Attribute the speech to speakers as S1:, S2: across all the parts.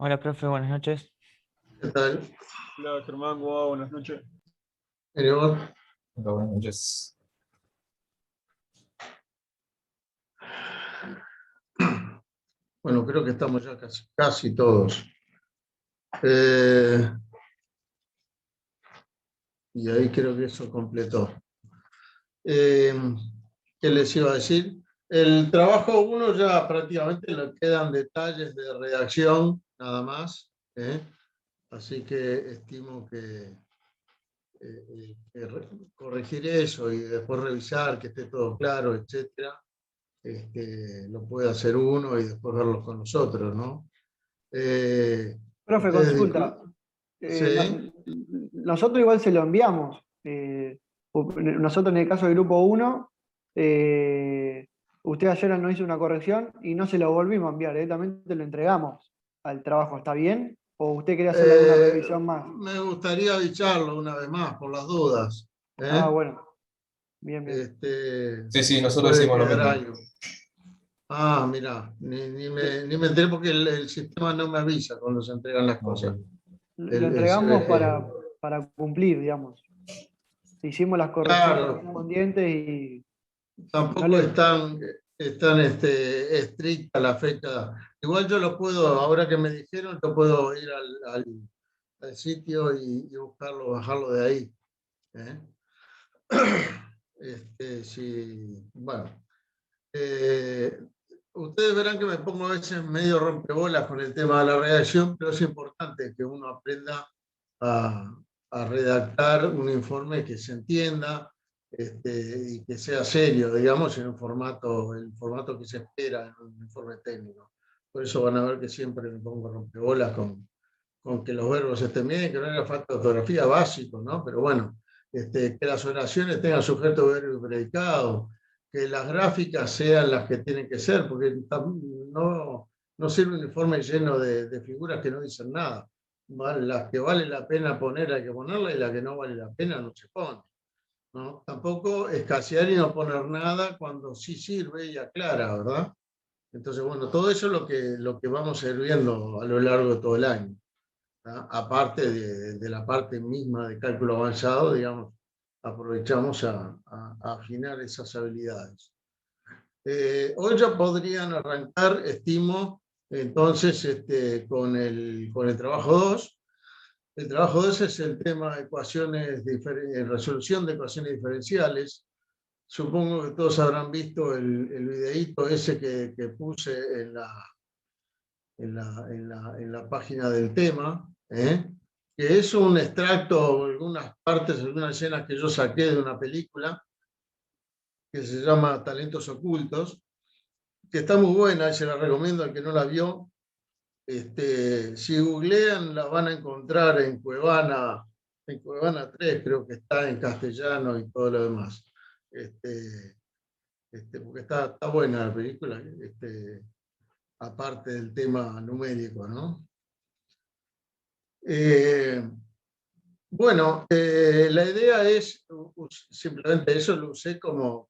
S1: Hola, profe, buenas noches.
S2: ¿Qué tal?
S3: Hola Germán, ¿cómo va? Buenas noches.
S2: Iván?
S4: Hola, buenas noches.
S2: Bueno, creo que estamos ya casi todos. Eh, y ahí creo que eso completó. Eh, ¿Qué les iba a decir? El trabajo 1 ya prácticamente le quedan detalles de redacción, nada más. Así que estimo que corregir eso y después revisar que esté todo claro, etcétera. Lo puede hacer uno y después verlo con nosotros, ¿no?
S5: Profe,
S2: Ustedes
S5: consulta.
S2: sí,
S5: Nosotros igual se lo enviamos. Nosotros en el caso del grupo 1, usted ayer nos hizo una corrección y no se lo volvimos a enviar, directamente lo entregamos al trabajo. ¿Está bien? ¿O usted quería hacerle alguna revisión más?
S2: me gustaría avisarlo una vez más por las dudas.
S5: Ah, bueno. Bien, bien.
S4: Sí, nosotros
S2: Puede
S4: decimos lo
S2: quedar
S4: mismo.
S2: algo. Ah, mira, ni me enteré porque el sistema no me avisa cuando se entregan las
S4: Ok.
S2: cosas.
S5: Lo
S2: El
S5: entregamos
S2: CBG.
S5: para cumplir, digamos. Hicimos las correcciones
S2: Claro,
S5: correspondientes y no
S2: tampoco
S5: le...
S2: es tan estricta la fecha. Igual yo lo puedo, ahora que me dijeron, yo puedo ir al sitio y buscarlo, bajarlo de ahí. ¿Eh? Sí, bueno. Eh, Ustedes verán que me pongo a veces medio rompebolas con el tema de la redacción, pero es importante que uno aprenda a, a redactar un informe que se entienda y que sea serio, digamos, en el formato que se espera en un informe técnico. Por eso van a ver que siempre me pongo rompebolas con que los verbos estén bien, que no haya falta de ortografía básico, ¿no? Pero bueno, que las oraciones tengan sujeto, verbo y predicado, que las gráficas sean las que tienen que ser, porque no sirve un informe lleno de figuras que no dicen nada. Las que vale la pena poner hay que ponerlas y las que no vale la pena no se pone, ¿no? Tampoco escasear y no poner nada cuando sí sirve y aclara, ¿verdad? Entonces, bueno, todo eso es lo que vamos a ir viendo a lo largo de todo el año. Aparte de la parte misma de cálculo avanzado, digamos, aprovechamos a afinar esas habilidades. Hoy ya podrían arrancar, estimo, entonces, con el trabajo 2. El trabajo 2 es el tema de resolución de ecuaciones diferenciales. Supongo que todos habrán visto el videíto ese que puse en la página del tema, que es un extracto, algunas partes, algunas escenas que yo saqué de una película que se llama Talentos Ocultos, que está muy buena y se la recomiendo al que no la vio. Si googlean la van a encontrar en Cuevana 3, creo que está en castellano y todo lo demás. Porque está buena la película, aparte del tema numérico, ¿no? Bueno, la idea es, simplemente eso lo usé como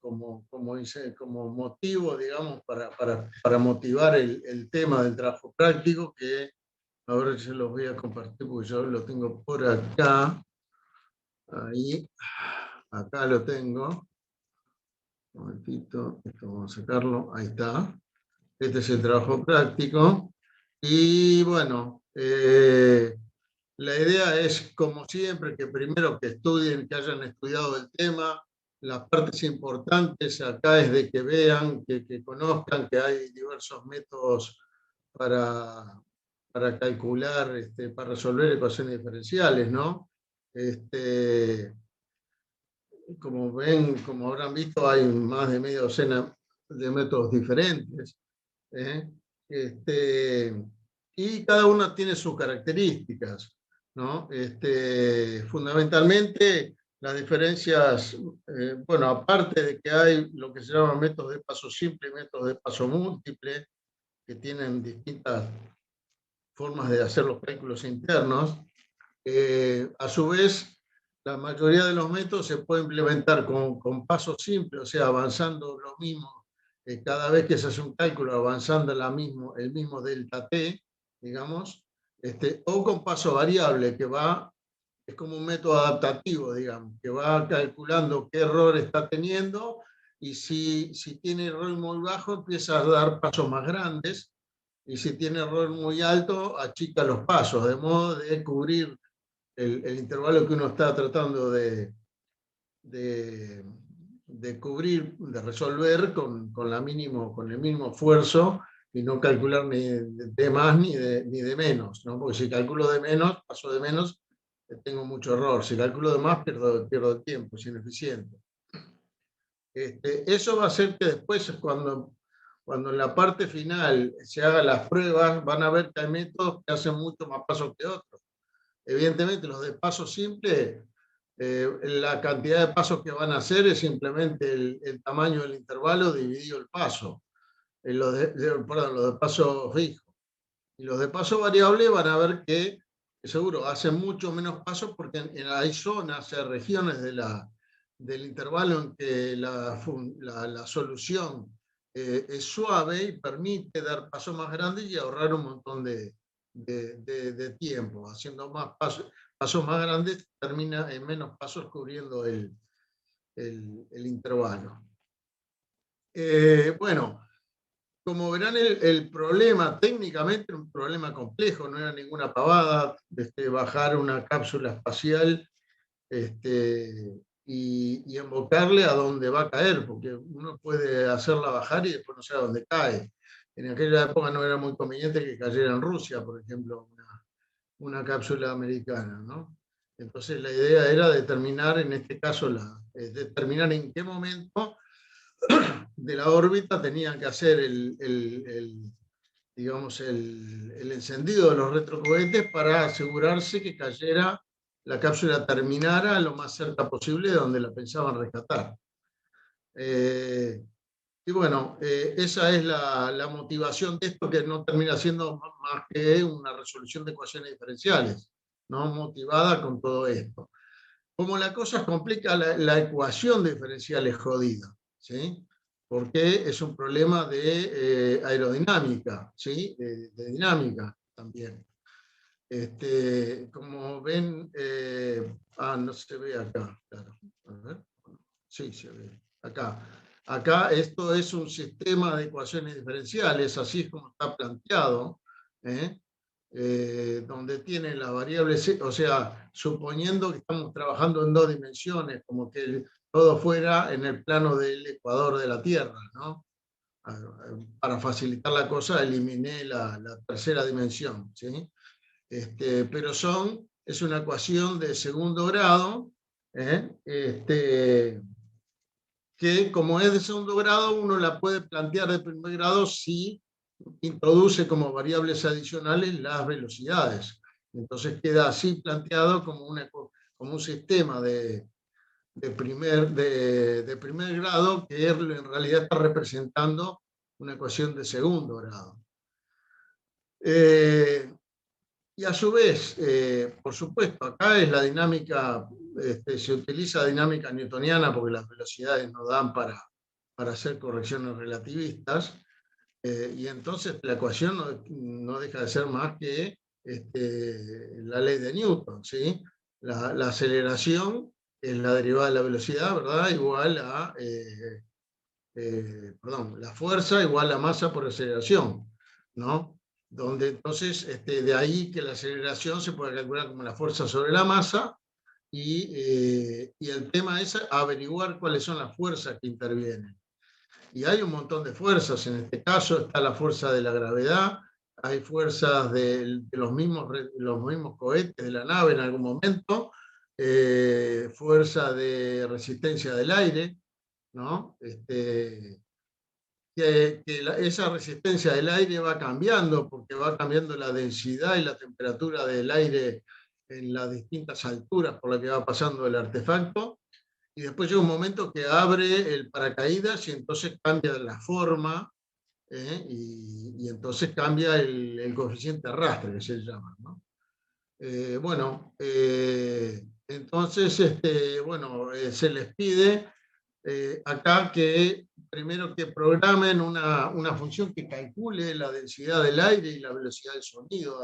S2: motivo, digamos, para motivar el tema del trabajo práctico, que ahora se los voy a compartir porque yo lo tengo por acá. Ahí, acá lo tengo. Un momentito, esto vamos a sacarlo, ahí está. Este es el trabajo práctico. Y bueno, la idea es, como siempre, que primero que estudien, que hayan estudiado el tema. Las partes importantes acá es de que vean, que conozcan que hay diversos métodos para calcular, para resolver ecuaciones diferenciales, ¿no? Como ven, como habrán visto, hay más de media docena de métodos diferentes. ¿eh? Y cada uno tiene sus características, ¿no? Fundamentalmente, las diferencias, bueno, aparte de que hay lo que se llama métodos de paso simple y métodos de paso múltiple, que tienen distintas formas de hacer los cálculos internos, a su vez, la mayoría de los métodos se puede implementar con pasos simples, o sea, avanzando lo mismo, cada vez que se hace un cálculo, avanzando el mismo delta t, digamos, o con paso variable, que es como un método adaptativo, digamos, que va calculando qué error está teniendo, y si tiene error muy bajo, empieza a dar pasos más grandes, y si tiene error muy alto, achica los pasos, de modo de cubrir el intervalo que uno está tratando de cubrir, de resolver con el mínimo esfuerzo, y no calcular ni de más ni de menos, ¿no? Porque si calculo de menos, paso de menos, tengo mucho error. Si calculo de más, pierdo el tiempo, es ineficiente. Eso va a hacer que después, cuando en la parte final se hagan las pruebas, van a ver que hay métodos que hacen mucho más pasos que otros. Evidentemente, los de paso simple, la cantidad de pasos que van a hacer es simplemente el tamaño del intervalo dividido el paso. Los de paso fijo. Y los de paso variable van a ver que seguro hacen mucho menos pasos, porque hay zonas, hay regiones del intervalo en que la solución es suave y permite dar pasos más grandes y ahorrar un montón de tiempo. Haciendo más pasos más grandes, termina en menos pasos cubriendo el intervalo. Bueno, como verán, el problema técnicamente era un problema complejo, no era ninguna pavada, bajar una cápsula espacial y embocarle a donde va a caer, porque uno puede hacerla bajar y después no sé a dónde cae. En aquella época no era muy conveniente que cayera en Rusia, por ejemplo, una cápsula americana, ¿no? Entonces la idea era determinar, en este caso, determinar en qué momento de la órbita tenían que hacer digamos, el encendido de los retrocohetes para asegurarse que cayera, la cápsula terminara lo más cerca posible de donde la pensaban rescatar. Y bueno, esa es la motivación de esto, que no termina siendo más que una resolución de ecuaciones diferenciales, ¿no? Motivada con todo esto. Como la cosa es compleja, la ecuación diferencial es jodida, ¿sí? Porque es un problema de aerodinámica, ¿sí? De dinámica también. Como ven, no se ve acá, claro. A ver, sí, se ve acá. Acá esto es un sistema de ecuaciones diferenciales, así es como está planteado, donde tiene la variable C, o sea, suponiendo que estamos trabajando en 2 dimensiones, como que todo fuera en el plano del ecuador de la Tierra, ¿no? Para facilitar la cosa, eliminé la tercera dimensión, ¿sí? Pero es una ecuación de segundo grado, que como es de segundo grado, uno la puede plantear de primer grado si introduce como variables adicionales las velocidades. Entonces queda así planteado como un sistema de primer grado, que en realidad está representando una ecuación de segundo grado. Y a su vez, por supuesto, acá es la dinámica, se utiliza dinámica newtoniana porque las velocidades no dan para hacer correcciones relativistas, y entonces la ecuación no deja de ser más que la ley de Newton, ¿sí? La aceleración es la derivada de la velocidad, ¿verdad? Igual a, la fuerza igual a masa por aceleración, ¿no? Donde entonces, de ahí que la aceleración se puede calcular como la fuerza sobre la masa, y el tema es averiguar cuáles son las fuerzas que intervienen. Y hay un montón de fuerzas. En este caso está la fuerza de la gravedad, hay fuerzas de los mismos cohetes de la nave en algún momento, fuerza de resistencia del aire, ¿no? Esa resistencia del aire va cambiando, porque va cambiando la densidad y la temperatura del aire en las distintas alturas por las que va pasando el artefacto, y después llega un momento que abre el paracaídas y entonces cambia la forma, y entonces cambia el coeficiente arrastre, que se llama, ¿no? Bueno, entonces se les pide acá que primero que programen una función que calcule la densidad del aire y la velocidad del sonido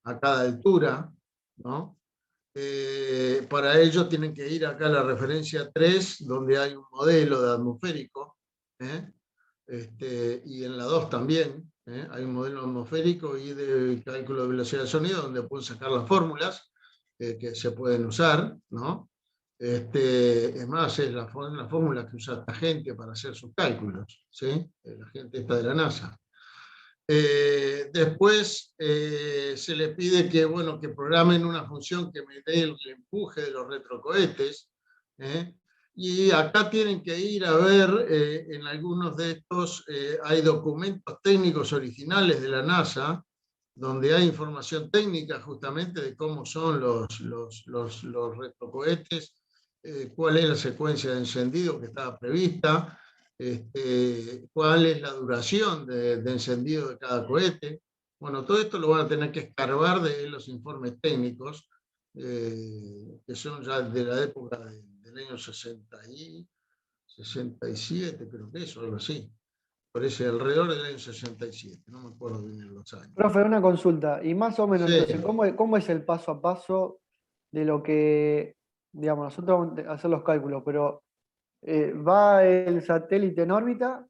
S2: a cada altura, ¿no? Para ello tienen que ir acá a la referencia 3, donde hay un modelo de atmosférico, y en la 2 también, hay un modelo atmosférico y de cálculo de velocidad de sonido, donde pueden sacar las fórmulas que se pueden usar, ¿no? Es más, es la fórmula que usa esta gente para hacer sus cálculos, ¿sí? La gente esta de la NASA. Después se le pide que, bueno, que programen una función que me dé el empuje de los retrocohetes, y acá tienen que ir a ver, en algunos de estos hay documentos técnicos originales de la NASA, donde hay información técnica justamente de cómo son los retrocohetes, cuál es la secuencia de encendido que estaba prevista, cuál es la duración de encendido de cada cohete. Bueno, todo esto lo van a tener que escarbar de los informes técnicos, que son ya de la época del año 67, creo que es, o algo así. Parece alrededor del año 67, no me acuerdo bien los años.
S5: Profe, una consulta. Y más o menos,
S2: Sí.
S5: entonces, ¿cómo es el paso a paso de lo que, digamos, nosotros vamos a hacer los cálculos, pero va el satélite en órbita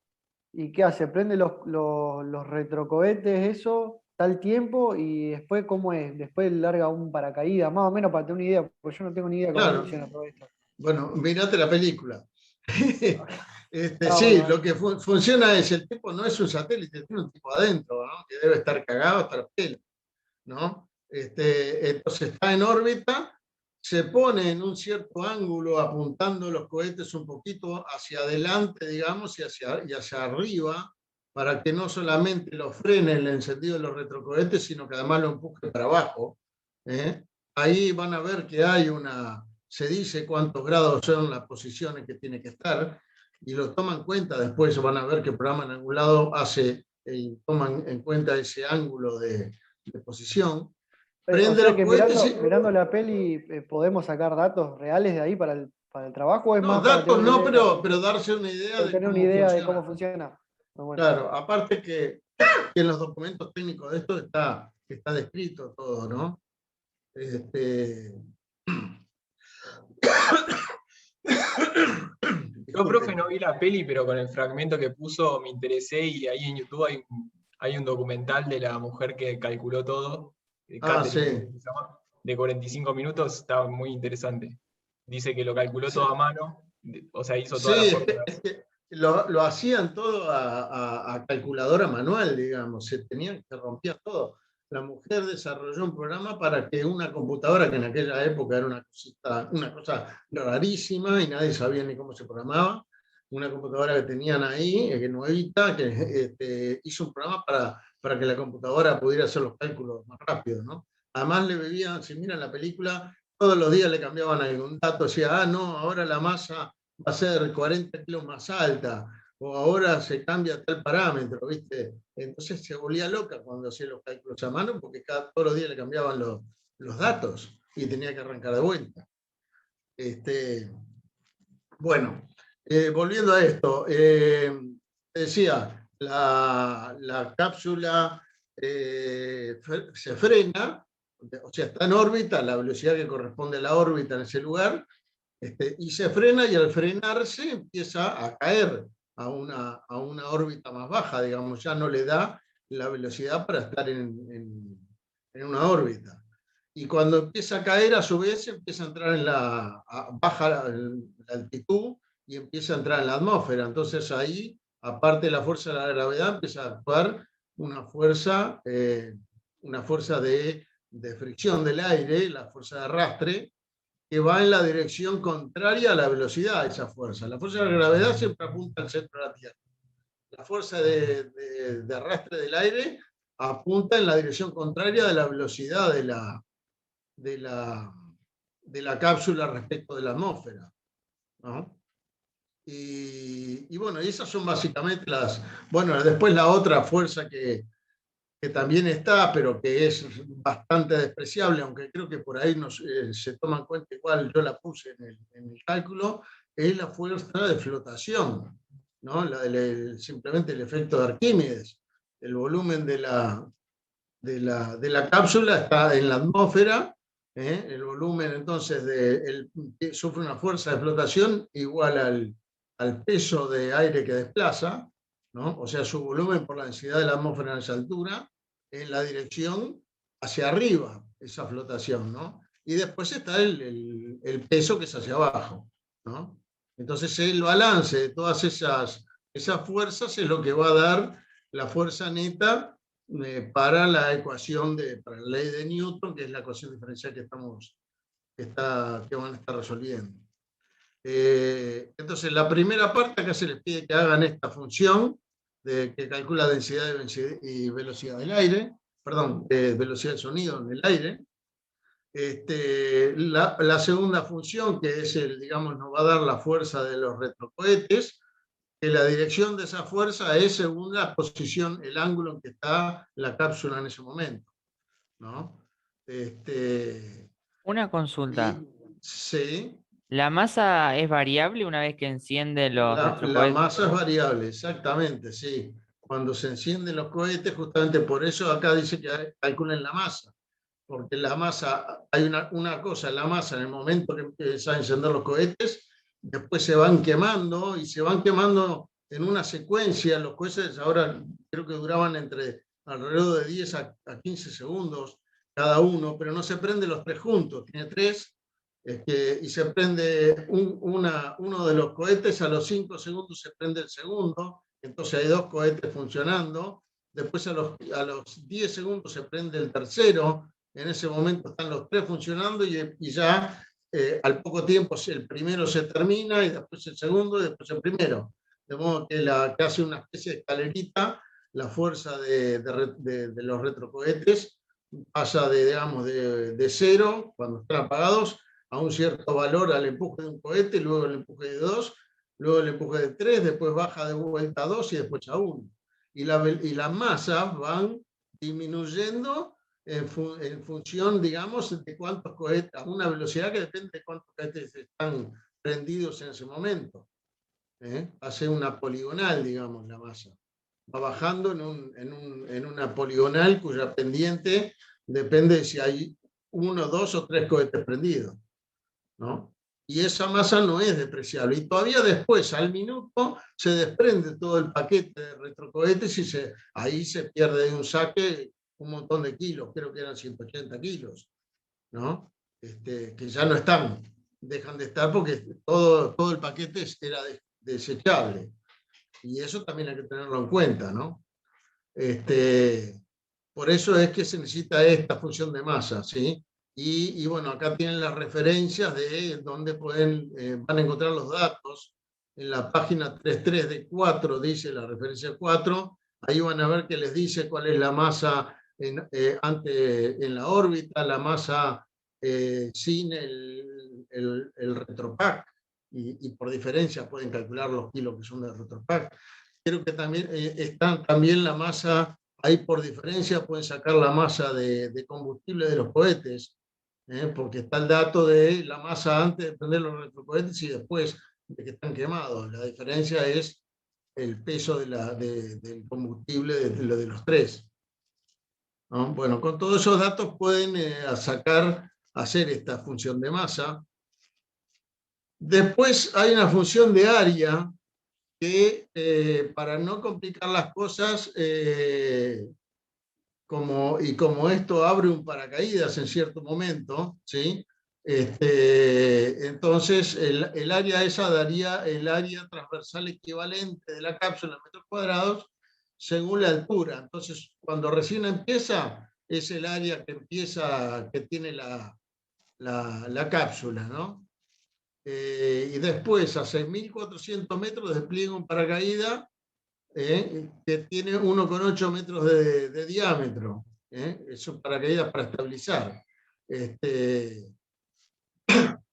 S5: y ¿qué hace? Prende los retrocohetes, eso, tal tiempo, y después, ¿cómo es? Después larga un paracaídas, más o menos para tener una idea, porque yo no tengo ni idea cómo
S2: Claro.
S5: funciona todo esto.
S2: Bueno, mirate la película.
S5: Ah,
S2: Sí,
S5: bueno.
S2: lo que funciona es, el tipo no es un satélite, tiene un tipo adentro, ¿no? Que debe estar cagado hasta los pelos, ¿no? Entonces está en órbita, se pone en un cierto ángulo apuntando los cohetes un poquito hacia adelante, digamos, y hacia arriba, para que no solamente lo frene el encendido de los retrocohetes, sino que además lo empuje para abajo. Ahí van a ver que hay se dice cuántos grados son las posiciones que tiene que estar, y lo toman en cuenta. Después van a ver que el programa en algún lado toman en cuenta ese ángulo de posición.
S5: O
S2: Prende
S5: sea
S2: los
S5: que
S2: cohetes.
S5: mirando la peli, ¿podemos sacar datos reales de ahí para el trabajo o es
S2: No,
S5: más para tener
S2: datos
S5: una
S2: no,
S5: idea,
S2: pero darse una idea de
S5: tener una
S2: cómo
S5: idea de cómo
S2: funciona.
S5: funciona? Ah, bueno.
S2: Claro, aparte que en los documentos técnicos de esto está descrito todo, ¿no?
S4: Yo, profe, no vi la peli, pero con el fragmento que puso me interesé y ahí en YouTube hay un documental de la mujer que calculó todo, Catherine,
S2: Sí.
S4: creo que se llama, de 45 minutos, está muy interesante. Dice que lo calculó
S2: Sí,
S4: todo a mano, o sea, hizo todas las
S2: sí,
S4: fórmulas.
S2: lo hacían todo a calculadora manual, digamos, se tenían que romper todo. La mujer desarrolló un programa para que una computadora, que en aquella época era una cosa rarísima y nadie sabía ni cómo se programaba, una computadora que tenían ahí, que nuevita, que hizo un programa para que la computadora pudiera hacer los cálculos más rápido, ¿no? Además le bebían, si miran la película, todos los días le cambiaban algún dato, decía, no, ahora la masa va a ser 40 kilos más alta, o ahora se cambia tal parámetro, ¿viste? Entonces se volvía loca cuando hacía los cálculos a mano, porque todos los días le cambiaban los datos y tenía que arrancar de vuelta. Bueno, volviendo a esto, decía, la cápsula se frena, o sea, está en órbita, la velocidad que corresponde a la órbita en ese lugar, y se frena, y al frenarse empieza a caer a una órbita más baja, digamos, ya no le da la velocidad para estar en una órbita. Y cuando empieza a caer, a su vez, empieza a entrar baja la altitud y empieza a entrar en la atmósfera. Entonces ahí, aparte de la fuerza de la gravedad, empieza a actuar una fuerza de fricción del aire, la fuerza de arrastre, que va en la dirección contraria a la velocidad de esa fuerza. La fuerza de la gravedad siempre apunta al centro de la Tierra. La fuerza de arrastre del aire apunta en la dirección contraria de la velocidad de la cápsula respecto de la atmósfera, ¿no? Y bueno, y esas son básicamente bueno, después la otra fuerza que también está, pero que es bastante despreciable, aunque creo que por ahí se toma en cuenta, igual yo la puse en el cálculo, es la fuerza de flotación, ¿no? Simplemente el efecto de Arquímedes, el volumen de la cápsula está en la atmósfera, el volumen entonces sufre una fuerza de flotación igual al peso de aire que desplaza, ¿no? O sea, su volumen por la densidad de la atmósfera en esa altura, en la dirección hacia arriba, esa flotación, ¿no? Y después está el peso que es hacia abajo, ¿no? Entonces el balance de todas esas fuerzas es lo que va a dar la fuerza neta para la ecuación, para la ley de Newton, que es la ecuación diferencial que van a estar resolviendo. Entonces, la primera parte, acá se les pide que hagan esta función que calcula densidad y velocidad del aire, perdón, velocidad del sonido en el aire. La segunda función, que es digamos, nos va a dar la fuerza de los retrocohetes, que la dirección de esa fuerza es según la posición, el ángulo en que está la cápsula en ese momento, ¿no?
S1: Una consulta.
S2: Sí.
S1: ¿La masa es variable una vez que enciende los
S2: La
S1: retrocohetes?
S2: masa es variable, exactamente, sí. Cuando se encienden los cohetes, justamente por eso acá dice que calculen la masa. Porque la masa, hay una cosa, la masa en el momento que empiezan a encender los cohetes, después se van quemando y se van quemando en una secuencia. Los cohetes ahora creo que duraban alrededor de 10 a 15 segundos cada uno, pero no se prenden los tres juntos, tiene tres, y se prende uno de los cohetes, a los 5 segundos se prende el segundo, entonces hay dos cohetes funcionando, después a los 10 segundos se prende el tercero, en ese momento están los tres funcionando y ya al poco tiempo el primero se termina y después el segundo y después el primero. De modo que hace una especie de escalerita, la fuerza de los retrocohetes pasa digamos, de cero, cuando están apagados, a un cierto valor al empuje de un cohete, luego el empuje de 2, luego el empuje de 3, después baja de vuelta a 2 y después a 1. Y las masas van disminuyendo en función, digamos, de cuántos cohetes, a una velocidad que depende de cuántos cohetes están prendidos en ese momento. Hace una poligonal, digamos, la masa. Va bajando en una poligonal cuya pendiente depende de si hay 1, 2 o 3 cohetes prendidos, ¿no? Y esa masa no es despreciable. Y todavía después, al minuto, se desprende todo el paquete de retrocohetes y ahí se pierde de un saque un montón de kilos, creo que eran 180 kilos, ¿no? Que ya no están, dejan de estar porque todo el paquete era desechable. Y eso también hay que tenerlo en cuenta, ¿no? Por eso es que se necesita esta función de masa, ¿sí? Y bueno, acá tienen las referencias de donde van a encontrar los datos. En la página 33 de 4 dice la referencia 4, ahí van a ver que les dice cuál es la masa en la órbita, la masa sin el retropack, y por diferencia pueden calcular los kilos que son del retropack. Creo que también está también la masa, ahí por diferencia pueden sacar la masa de combustible de los cohetes, porque está el dato de la masa antes de prender los retrocohetes y después de que están quemados. La diferencia es el peso del combustible de los tres, ¿no? Bueno, con todos esos datos pueden hacer esta función de masa. Después hay una función de área que para no complicar las cosas, como esto abre un paracaídas en cierto momento, ¿sí? Entonces el área esa daría el área transversal equivalente de la cápsula en metros cuadrados según la altura. Entonces cuando recién empieza es el área que tiene la cápsula, ¿no? Y después a 6.400 metros despliega un paracaídas que tiene 1,8 metros de diámetro. Es un paracaídas para estabilizar.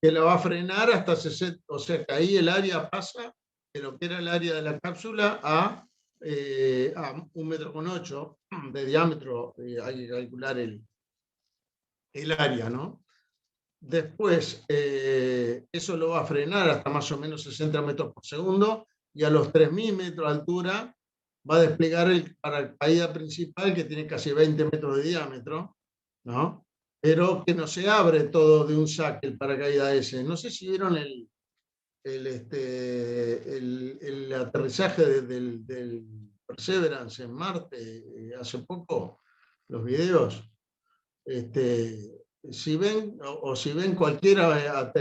S2: Que la va a frenar hasta 60, o sea que ahí el área pasa de lo que era el área de la cápsula a 1,8 metros de diámetro. Hay que calcular el área, ¿no? Después, eso lo va a frenar hasta más o menos 60 metros por segundo, y a los 3.000 metros de altura va a desplegar el paracaídas principal, que tiene casi 20 metros de diámetro, ¿no? Pero que no se abre todo de un saque el paracaídas ese. No sé si vieron el aterrizaje del Perseverance en Marte hace poco, los videos. Si ven, o si ven cualquiera,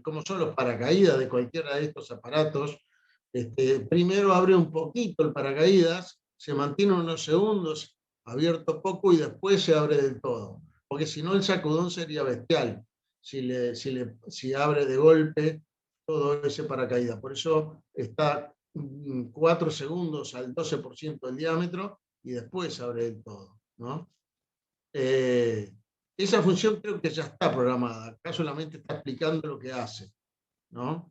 S2: cómo son los paracaídas de cualquiera de estos aparatos, primero abre un poquito el paracaídas, se mantiene unos segundos abierto poco y después se abre del todo, porque si no el sacudón sería bestial, si abre de golpe todo ese paracaídas. Por eso está 4 segundos al 12% del diámetro y después abre del todo, ¿no? Esa función creo que ya está programada, acá solamente está explicando lo que hace, ¿no?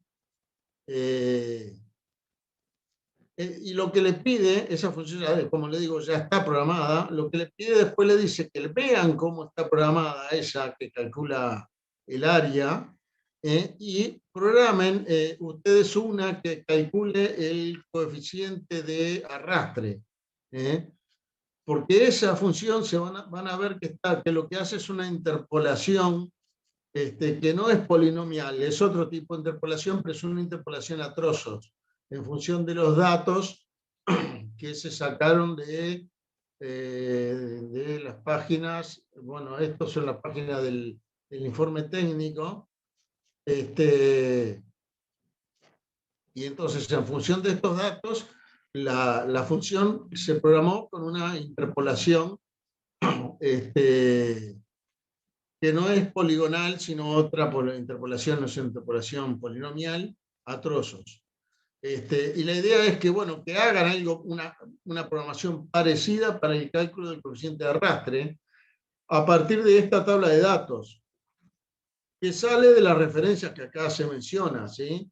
S2: Y lo que le pide, esa función, como le digo, ya está programada, lo que le pide después le dice que vean cómo está programada esa que calcula el área, y programen ustedes una que calcule el coeficiente de arrastre, porque esa función van a ver que lo que hace es una interpolación que no es polinomial, es otro tipo de interpolación, pero es una interpolación a trozos, en función de los datos que se sacaron de las páginas. Bueno, estos son las páginas del informe técnico. Y entonces, en función de estos datos, la función se programó con una interpolación que no es poligonal, sino otra interpolación, no es una interpolación polinomial a trozos. Y la idea es que, bueno, que hagan algo, una programación parecida para el cálculo del coeficiente de arrastre a partir de esta tabla de datos, que sale de las referencias que acá se menciona, ¿sí?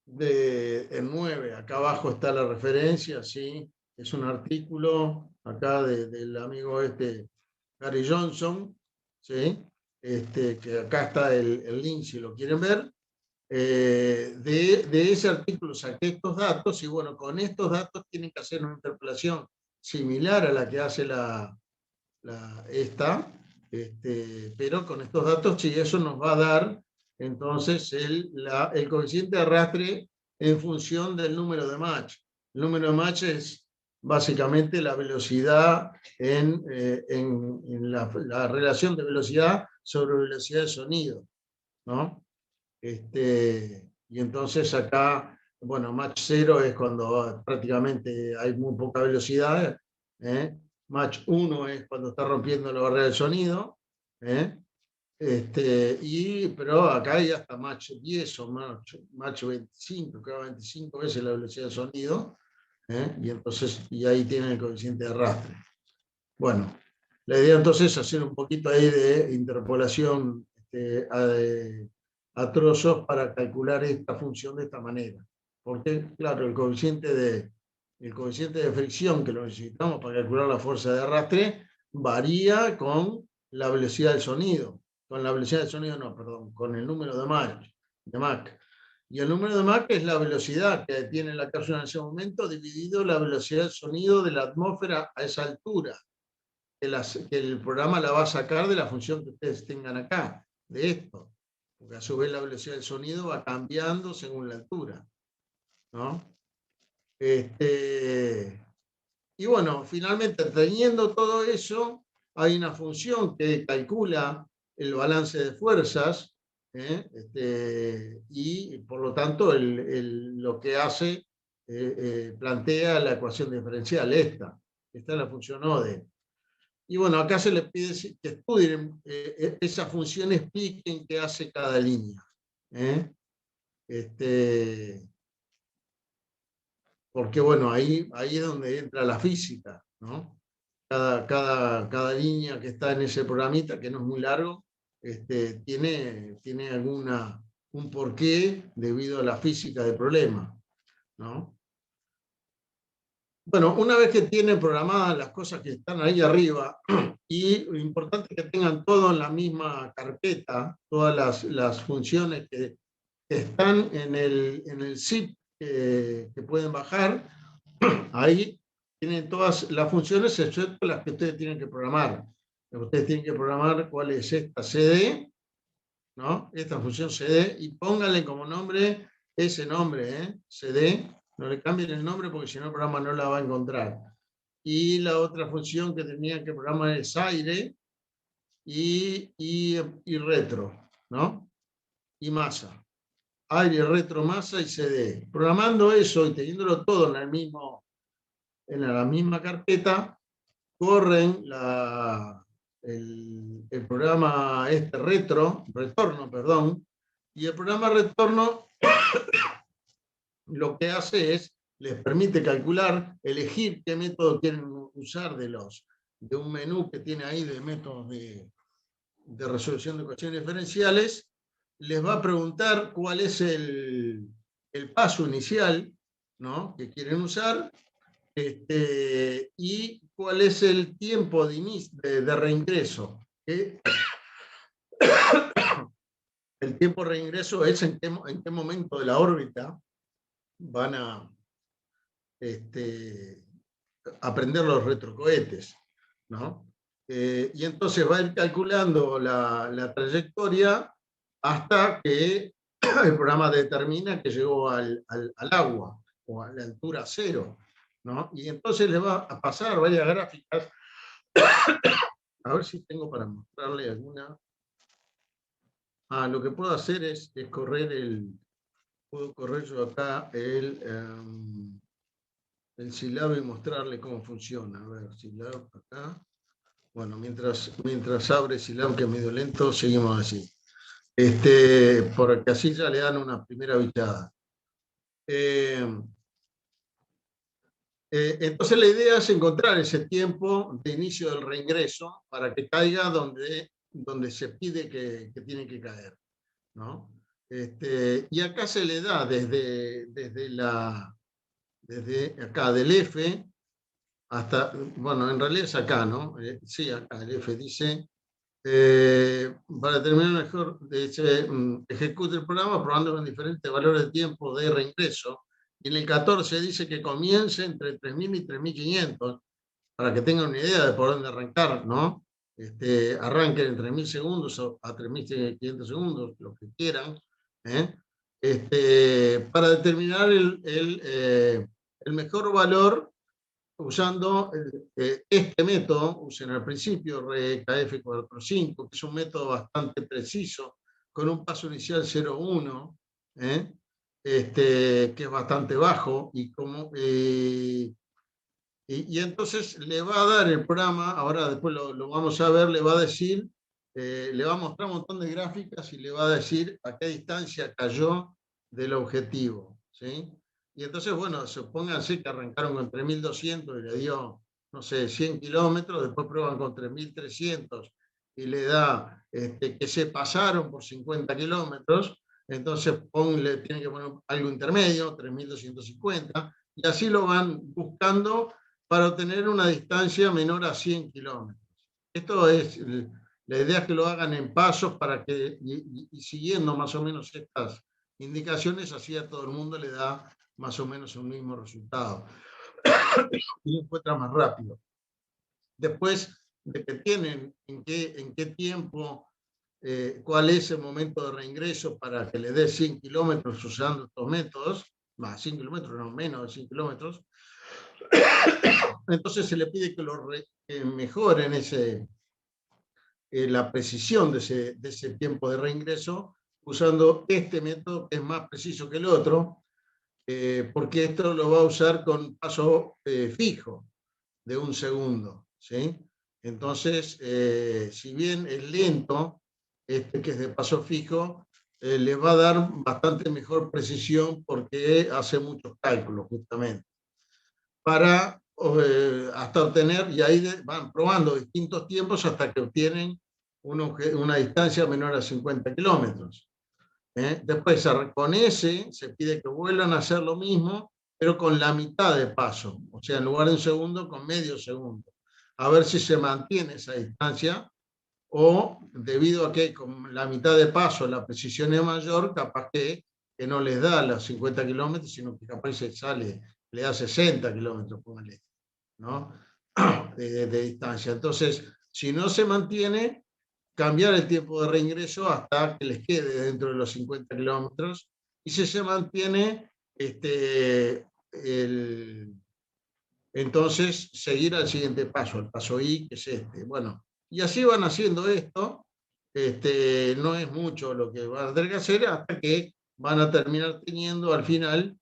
S2: En 9, acá abajo está la referencia, ¿sí? Es un artículo acá del amigo Gary Johnson, ¿sí? Que acá está el link si lo quieren ver. De ese artículo saqué estos datos y bueno, con estos datos tienen que hacer una interpolación similar a la que hace esta, pero con estos datos sí, eso nos va a dar entonces el coeficiente de arrastre en función del número de match. El número de match es básicamente la velocidad en la relación de velocidad sobre velocidad de sonido, ¿no? Y entonces acá, bueno, match 0 es cuando prácticamente hay muy poca velocidad, match 1 es cuando está rompiendo la barrera del sonido, pero acá hay hasta match 10 o match 25, cada 25 veces la velocidad del sonido, y ahí tienen el coeficiente de arrastre. Bueno, la idea entonces es hacer un poquito ahí de interpolación a trozos para calcular esta función de esta manera. Porque, claro, el coeficiente de fricción que lo necesitamos para calcular la fuerza de arrastre varía con la velocidad del sonido. Con la velocidad del sonido, no, perdón, con el número de Mach. Y el número de Mach es la velocidad que tiene la cápsula en ese momento, dividido la velocidad del sonido de la atmósfera a esa altura. Que el programa la va a sacar de la función que ustedes tengan acá, de esto. Porque a su vez la velocidad del sonido va cambiando según la altura, ¿no? Y bueno, finalmente, teniendo todo eso, hay una función que calcula el balance de fuerzas, y por lo tanto lo que hace, plantea la ecuación diferencial, esta es la función ODE. Y bueno, acá se les pide que estudien esa función, expliquen qué hace cada línea. Porque bueno, ahí es donde entra la física, ¿no? Cada línea que está en ese programita, que no es muy largo, tiene un porqué debido a la física del problema, ¿no? Bueno, una vez que tienen programadas las cosas que están ahí arriba, y lo importante es que tengan todo en la misma carpeta, todas las funciones que están en el zip que pueden bajar. Ahí tienen todas las funciones, excepto las que ustedes tienen que programar. Ustedes tienen que programar cuál es esta CD, ¿no? Esta función CD, y pónganle como nombre ese nombre, CD. No le cambien el nombre porque si no el programa no la va a encontrar. Y la otra función que tenían que programar es aire y retro, ¿no? Y masa. Aire, retro, masa y CD. Programando eso y teniéndolo todo en la misma carpeta, corren el programa retorno, perdón, y el programa retorno lo que hace es, les permite calcular, elegir qué método quieren usar de un menú que tiene ahí de métodos de resolución de ecuaciones diferenciales, les va a preguntar cuál es el paso inicial, ¿no?, que quieren usar, y cuál es el tiempo de reingreso. El tiempo de reingreso es en qué momento de la órbita van a aprender los retrocohetes, ¿no? Y entonces va a ir calculando la trayectoria hasta que el programa determina que llegó al agua o a la altura cero, ¿no? Y entonces le va a pasar varias gráficas. A ver si tengo para mostrarle alguna. Lo que puedo hacer es correr puedo correr yo acá el Scilab y mostrarle cómo funciona. A ver, Scilab acá. Bueno, mientras abre Scilab, que es medio lento, seguimos así. Porque así ya le dan una primera bichada. Entonces la idea es encontrar ese tiempo de inicio del reingreso para que caiga donde se pide que tiene que caer, ¿no? Y acá se le da desde acá del F hasta, bueno, en realidad es acá, ¿no? Sí, acá el F dice, para terminar mejor, dice, ejecute el programa probando con diferentes valores de tiempo de reingreso. Y en el 14 dice que comience entre 3.000 y 3.500, para que tengan una idea de por dónde arrancar, ¿no? Arranquen en 3.000 segundos a 3.500 segundos, lo que quieran, para determinar el mejor valor usando este método. Usen al principio RKF405, que es un método bastante preciso, con un paso inicial 0,1, que es bastante bajo, y entonces le va a dar el programa, ahora después lo vamos a ver, le va a decir, le va a mostrar un montón de gráficas y le va a decir a qué distancia cayó del objetivo, ¿sí? Y entonces, bueno, supónganse que arrancaron con 3.200 y le dio, no sé, 100 kilómetros, después prueban con 3.300 y le da que se pasaron por 50 kilómetros, entonces le tienen que poner algo intermedio, 3.250, y así lo van buscando para obtener una distancia menor a 100 kilómetros. Esto es, la idea es que lo hagan en pasos para que, y siguiendo más o menos estas indicaciones, así a todo el mundo le da más o menos un mismo resultado. Y lo encuentra más rápido. Después de que tienen en qué tiempo, cuál es el momento de reingreso para que le dé 100 kilómetros usando estos métodos, más 100 kilómetros, no menos de 100 kilómetros, entonces se le pide que mejoren la precisión de ese tiempo de reingreso usando este método, que es más preciso que el otro, porque esto lo va a usar con paso fijo de 1 segundo, ¿sí? Entonces, si bien es lento, que es de paso fijo, le va a dar bastante mejor precisión porque hace muchos cálculos justamente. Para hasta obtener, y ahí van probando distintos tiempos hasta que obtienen una distancia menor a 50 kilómetros. Después, con ese se pide que vuelvan a hacer lo mismo, pero con la mitad de paso, o sea, en lugar de 1 segundo, con medio segundo. A ver si se mantiene esa distancia, o debido a que con la mitad de paso la precisión es mayor, capaz que que no les da los 50 kilómetros, sino que capaz se sale, le da 60 kilómetros, póngale, ¿no? de distancia. Entonces, si no se mantiene, cambiar el tiempo de reingreso hasta que les quede dentro de los 50 kilómetros, y si se mantiene, entonces seguir al siguiente paso, el paso I, que es este. Bueno, y así van haciendo esto. No es mucho lo que van a tener que hacer hasta que van a terminar teniendo al final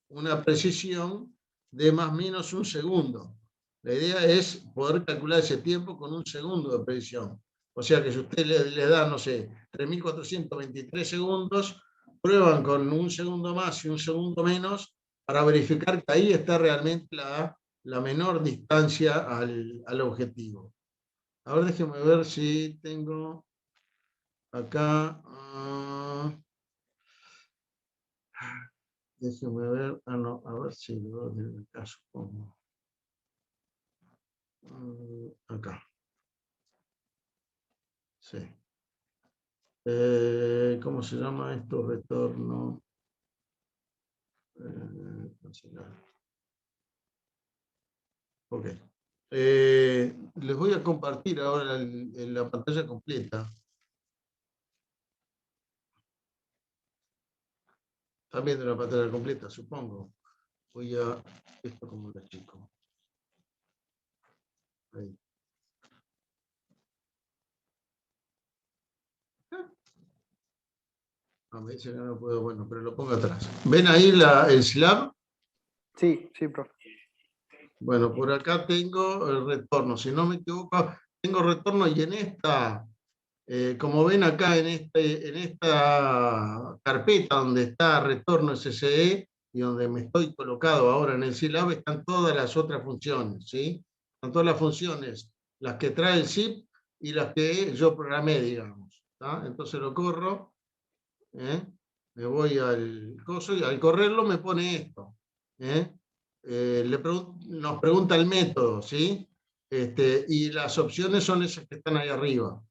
S2: una precisión de más o menos un segundo. La idea es poder calcular ese tiempo con un segundo de precisión. O sea que si usted le da, no sé, 3.423 segundos, prueban con un segundo más y un segundo menos para verificar que ahí está realmente la menor distancia al objetivo. Ahora déjenme ver si tengo acá. Déjenme ver. No, a ver si lo veo en el caso. Acá. Sí. ¿Cómo se llama esto? Retorno. Cancelar. Ok. Les voy a compartir ahora la pantalla completa. Están viendo la pantalla completa, supongo. Voy a esto como lo chico. Ahí. No, me dice que no puedo, bueno, pero lo pongo atrás. ¿Ven ahí el SLAB?
S5: Sí, sí, profe.
S2: Bueno, por acá tengo el retorno. Si no me equivoco, tengo retorno y en esta, como ven acá en esta carpeta donde está retorno SSE y donde me estoy colocado ahora en el SLAB, están todas las otras funciones, ¿sí? Están todas las funciones, las que trae el zip y las que yo programé, digamos. ¿Tá? Entonces lo corro. Me voy al coso y al correrlo me pone esto. Nos pregunta el método, ¿sí? Y las opciones son esas que están ahí arriba,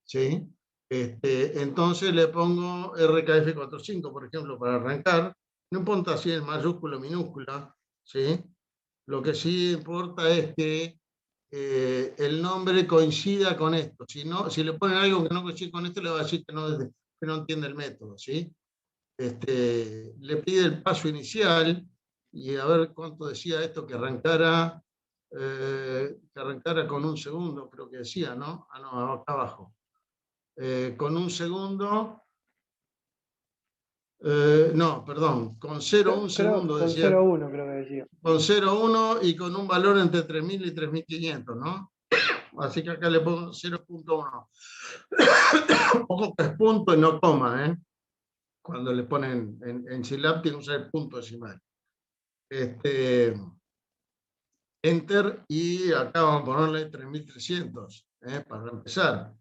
S2: ¿sí? Entonces le pongo RKF45, por ejemplo, para arrancar. No importa si es mayúscula o minúscula, ¿sí? Lo que sí importa es que el nombre coincida con esto. Si le ponen algo que no coincide con esto, le va a decir que no entiende el método, ¿sí? Le pide el paso inicial y a ver cuánto decía esto, que arrancara con un segundo, creo que decía, ¿no? No, acá abajo. Con un segundo, no, perdón, con 0,1 segundo
S5: Con
S2: decía.
S5: 0,1 creo que decía.
S2: Con 0,1 y con un valor entre 3.000 y 3.500, ¿no? Así que acá le pongo 0,1. Ojo que es punto y no coma, ¿eh? Cuando le ponen en SILAB tiene que usar el punto decimal. Enter, y acá vamos a ponerle 3.300 para empezar.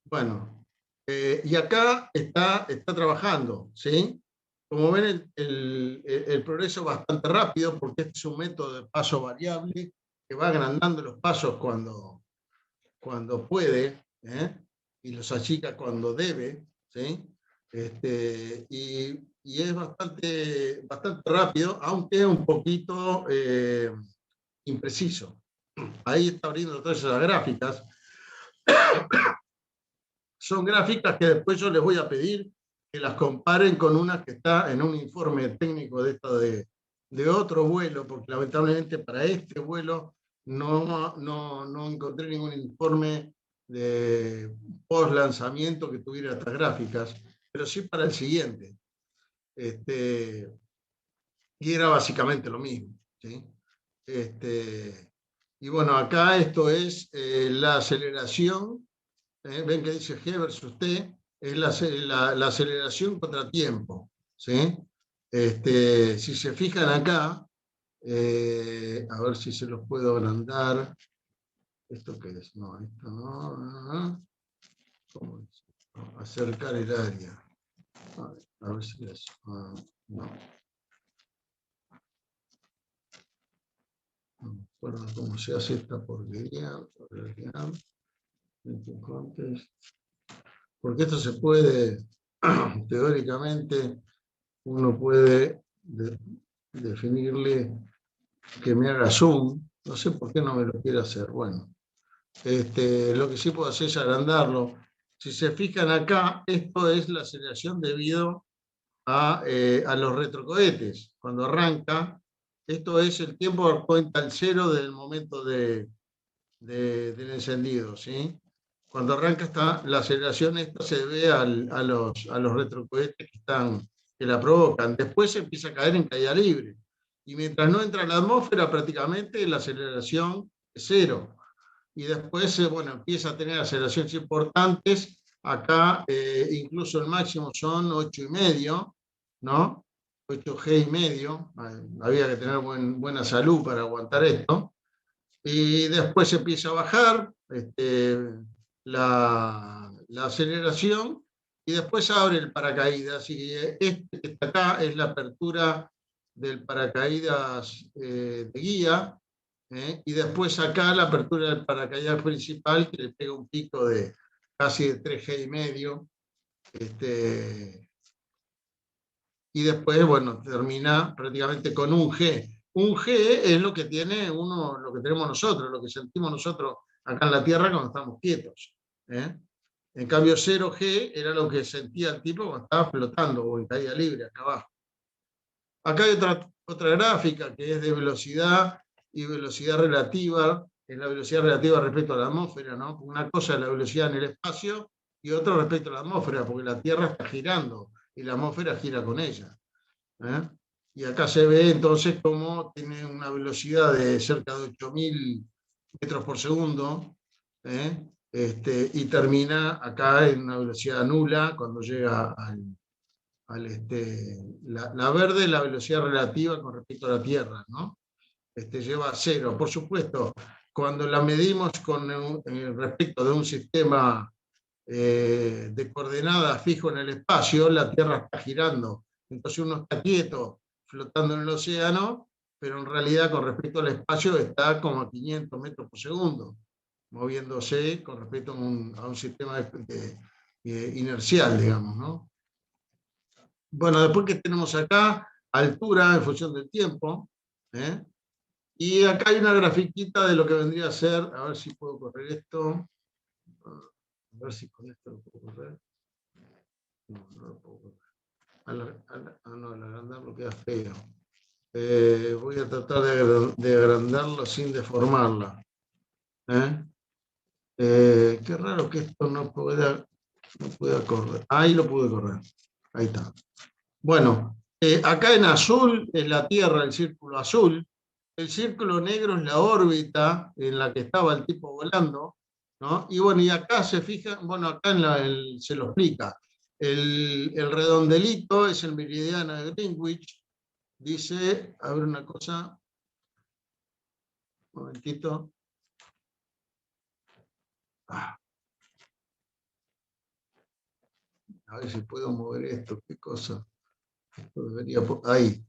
S2: Bueno, y acá está trabajando, ¿sí? Como ven, el progreso es bastante rápido porque este es un método de paso variable que va agrandando los pasos cuando puede, y los achica cuando debe, ¿sí? Y es bastante rápido, aunque un poquito impreciso. Ahí está abriendo todas esas gráficas. Son gráficas que después yo les voy a pedir que las comparen con una que está en un informe técnico de esto de otro vuelo, porque lamentablemente para este vuelo no encontré ningún informe de post lanzamiento que tuviera estas gráficas, pero sí para el siguiente. Y era básicamente lo mismo, ¿sí? Y bueno, acá esto es la aceleración. Ven que dice G versus T, es la aceleración contra tiempo, ¿sí? Si se fijan acá, a ver si se los puedo agrandar. ¿Esto qué es? No, esto no. ¿Cómo es? No, acercar el área. A ver si es. No. No me acuerdo cómo se hace esta porquería. Porque esto se puede. teóricamente uno puede definirle que me haga zoom. No sé por qué no me lo quiere hacer. Bueno, lo que sí puedo hacer es agrandarlo. Si se fijan acá, esto es la aceleración debido a los retrocohetes. Cuando arranca, esto es el tiempo que cuenta al cero del momento del encendido, ¿sí? Cuando arranca la aceleración, esta se debe a los retrocohetes que la provocan. Después se empieza a caer en caída libre. Y mientras no entra en la atmósfera, prácticamente la aceleración es cero. Y después, bueno, empieza a tener aceleraciones importantes. Acá incluso el máximo son 8,5, ¿no? 8G,5. Había que tener buena salud para aguantar esto. Y después se empieza a bajar la aceleración y después abre el paracaídas. Y este que está acá es la apertura del paracaídas de guía. Y después acá la apertura del paracaídas principal, que le pega un pico de casi de 3G,5. Y después, bueno, termina prácticamente con un G. Un G es lo que tiene lo que tenemos nosotros, lo que sentimos nosotros acá en la Tierra cuando estamos quietos. En cambio, 0G era lo que sentía el tipo cuando estaba flotando o en caída libre acá abajo. Acá hay otra gráfica que es de velocidad y velocidad relativa. Es la velocidad relativa respecto a la atmósfera, ¿no? Una cosa es la velocidad en el espacio y otra respecto a la atmósfera, porque la Tierra está girando y la atmósfera gira con ella. Y acá se ve entonces cómo tiene una velocidad de cerca de 8.000 metros por segundo, y termina acá en una velocidad nula cuando llega la verde, la velocidad relativa con respecto a la Tierra, ¿no? Lleva a cero. Por supuesto, cuando la medimos con respecto de un sistema de coordenadas fijo en el espacio, la Tierra está girando. Entonces uno está quieto, flotando en el océano, pero en realidad con respecto al espacio está como a 500 metros por segundo, moviéndose con respecto a un sistema inercial, digamos, ¿no? Bueno, después que tenemos acá, altura en función del tiempo, y acá hay una grafiquita de lo que vendría a ser, a ver si puedo correr esto. A ver si con esto lo puedo correr. No, no lo puedo correr. No, al agrandarlo queda feo. Voy a tratar de agrandarlo sin deformarla. Qué raro que esto no pueda correr. Ahí lo pude correr. Ahí está. Bueno, acá en azul es la Tierra, el círculo azul. El círculo negro es la órbita en la que estaba el tipo volando, ¿no? Y bueno, y acá se fijan, bueno, acá se lo explica. El redondelito es el meridiano de Greenwich. Dice, a ver una cosa, un momentito. A ver si puedo mover esto, qué cosa. Esto debería, ahí.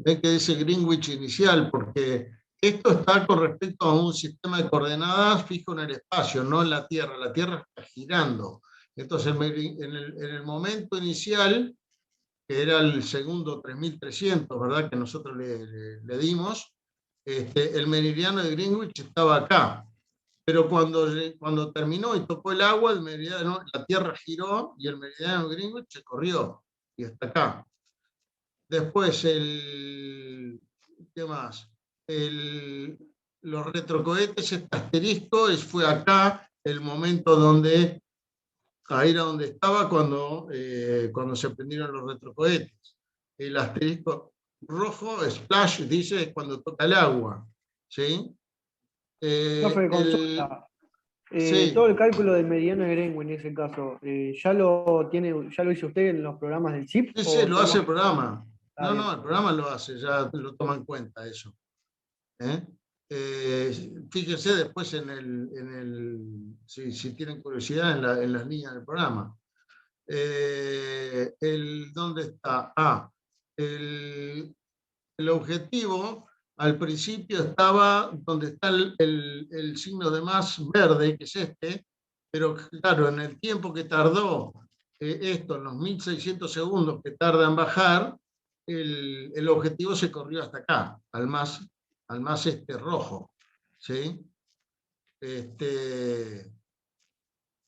S2: Ven que dice Greenwich inicial, porque esto está con respecto a un sistema de coordenadas fijo en el espacio, no en la Tierra. La Tierra está girando. Entonces, en el momento inicial, que era el segundo 3300, ¿verdad? Que nosotros le dimos, el meridiano de Greenwich estaba acá. Pero cuando terminó y tocó el agua, la Tierra giró y el meridiano de Greenwich se corrió y está acá. Después, ¿qué más? Los retrocohetes, este asterisco fue acá el momento donde, ahí era donde estaba cuando se prendieron los retrocohetes. El asterisco rojo, splash, dice, es cuando toca el agua. ¿Sí?
S5: Profe, consulta.
S2: Sí.
S5: Todo el cálculo del meridiano de Greenwich en ese caso, ¿ya lo hizo usted en los programas del CIP?
S2: Sí, lo hace el programa.
S5: Está bien.
S2: No, el programa lo hace, ya lo toma en cuenta eso. Fíjense después si tienen curiosidad en las líneas del programa. ¿Dónde está? El objetivo al principio estaba donde está el signo de más verde, que es este, pero claro, en el tiempo que tardó esto en los 1600 segundos que tarda en bajar, el objetivo se corrió hasta acá, al más rojo. ¿Sí?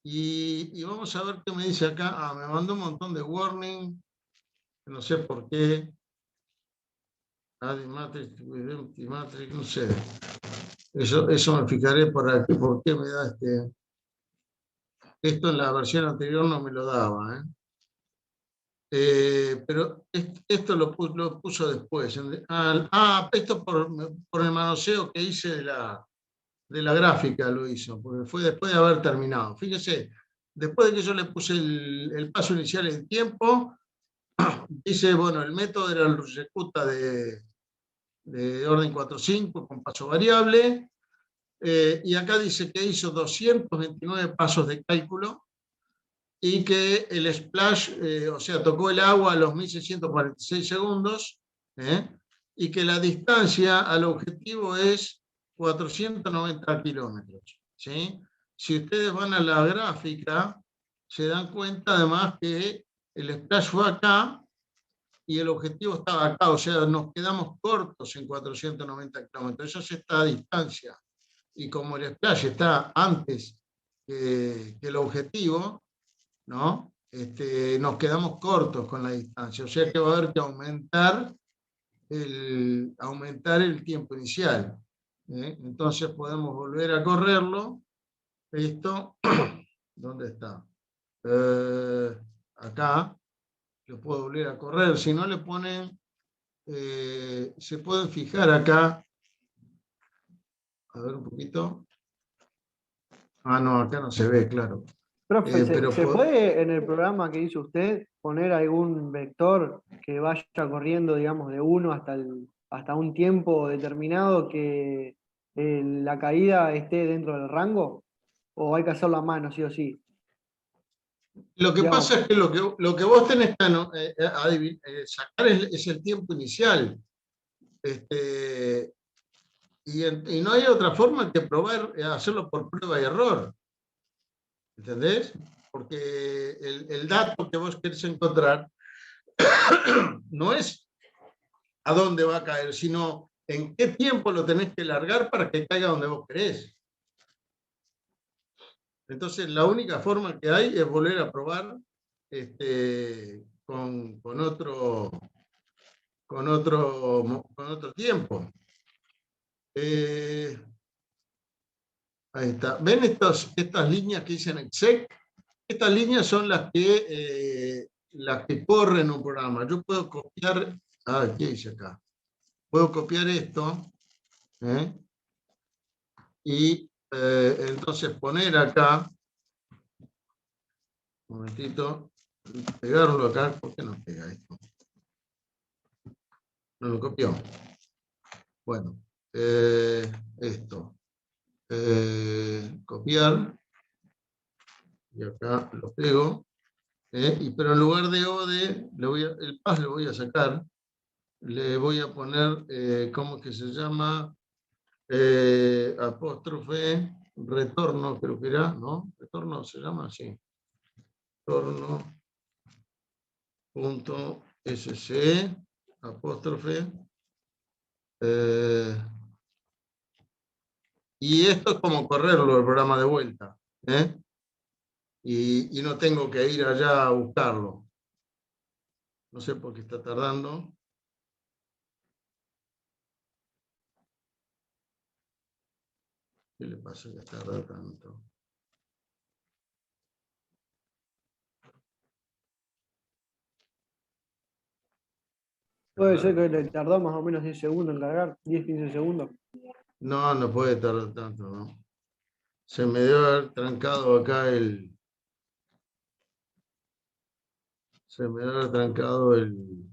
S2: Y vamos a ver qué me dice acá. Ah, me mandó un montón de warning, no sé por qué. Matrix, no sé. Eso me fijaré por qué me da Esto en la versión anterior no me lo daba. Pero esto lo puso después. Esto por el manoseo que hice de la gráfica lo hizo, porque fue después de haber terminado. Fíjese, después de que yo le puse el paso inicial en tiempo, dice, bueno, el método era el ejecuta de orden 4.5 con paso variable, y acá dice que hizo 229 pasos de cálculo y que el splash, o sea, tocó el agua a los 1646 segundos, y que la distancia al objetivo es 490 kilómetros. ¿Sí? Si ustedes van a la gráfica, se dan cuenta además que el splash fue acá y el objetivo estaba acá, o sea, nos quedamos cortos en 490 kilómetros. Eso es esta distancia. Y como el splash está antes que el objetivo, ¿no? Nos quedamos cortos con la distancia. O sea que va a haber que aumentar el tiempo inicial. Entonces podemos volver a correrlo. Esto, ¿dónde está? Acá. Lo puedo volver a correr. Si no le ponen, se pueden fijar acá. A ver un poquito. Ah, no, acá no se ve, claro.
S5: Profe,
S2: Pero
S5: ¿se puede en el programa que hizo usted poner algún vector que vaya corriendo, digamos, de 1 hasta un tiempo determinado que la caída esté dentro del rango? ¿O hay que hacerlo a mano, sí o sí?
S2: Lo que
S5: Digamos,
S2: pasa es que lo que vos tenés que sacar es el tiempo inicial. Y no hay otra forma que probar, hacerlo por prueba y error. ¿Entendés? Porque el dato que vos querés encontrar no es a dónde va a caer, sino en qué tiempo lo tenés que largar para que caiga donde vos querés. Entonces, la única forma que hay es volver a probar con otro tiempo. Ahí está. ¿Ven estas líneas que dicen exec? Estas líneas son las que corren un programa. Yo puedo copiar, ¿qué dice acá? Puedo copiar esto, y entonces poner acá, un momentito, pegarlo acá. ¿Por qué no pega esto? No lo copió. Bueno, esto. Copiar. Y acá lo pego. Pero en lugar de ODE, el pas lo voy a sacar. Le voy a poner, ¿cómo que se llama? Apóstrofe, retorno, creo que era, ¿no? Retorno se llama así. Retorno. Punto SC, apóstrofe. Y esto es como correrlo el programa de vuelta. Y no tengo que ir allá a buscarlo. No sé por qué está tardando. ¿Qué le pasa que tarda tanto?
S5: puede ser que le tardó más o menos 10 segundos en cargar, 10-15 segundos.
S2: No, no puede tardar tanto, ¿no? Se me debe haber trancado acá Se me debe haber trancado el...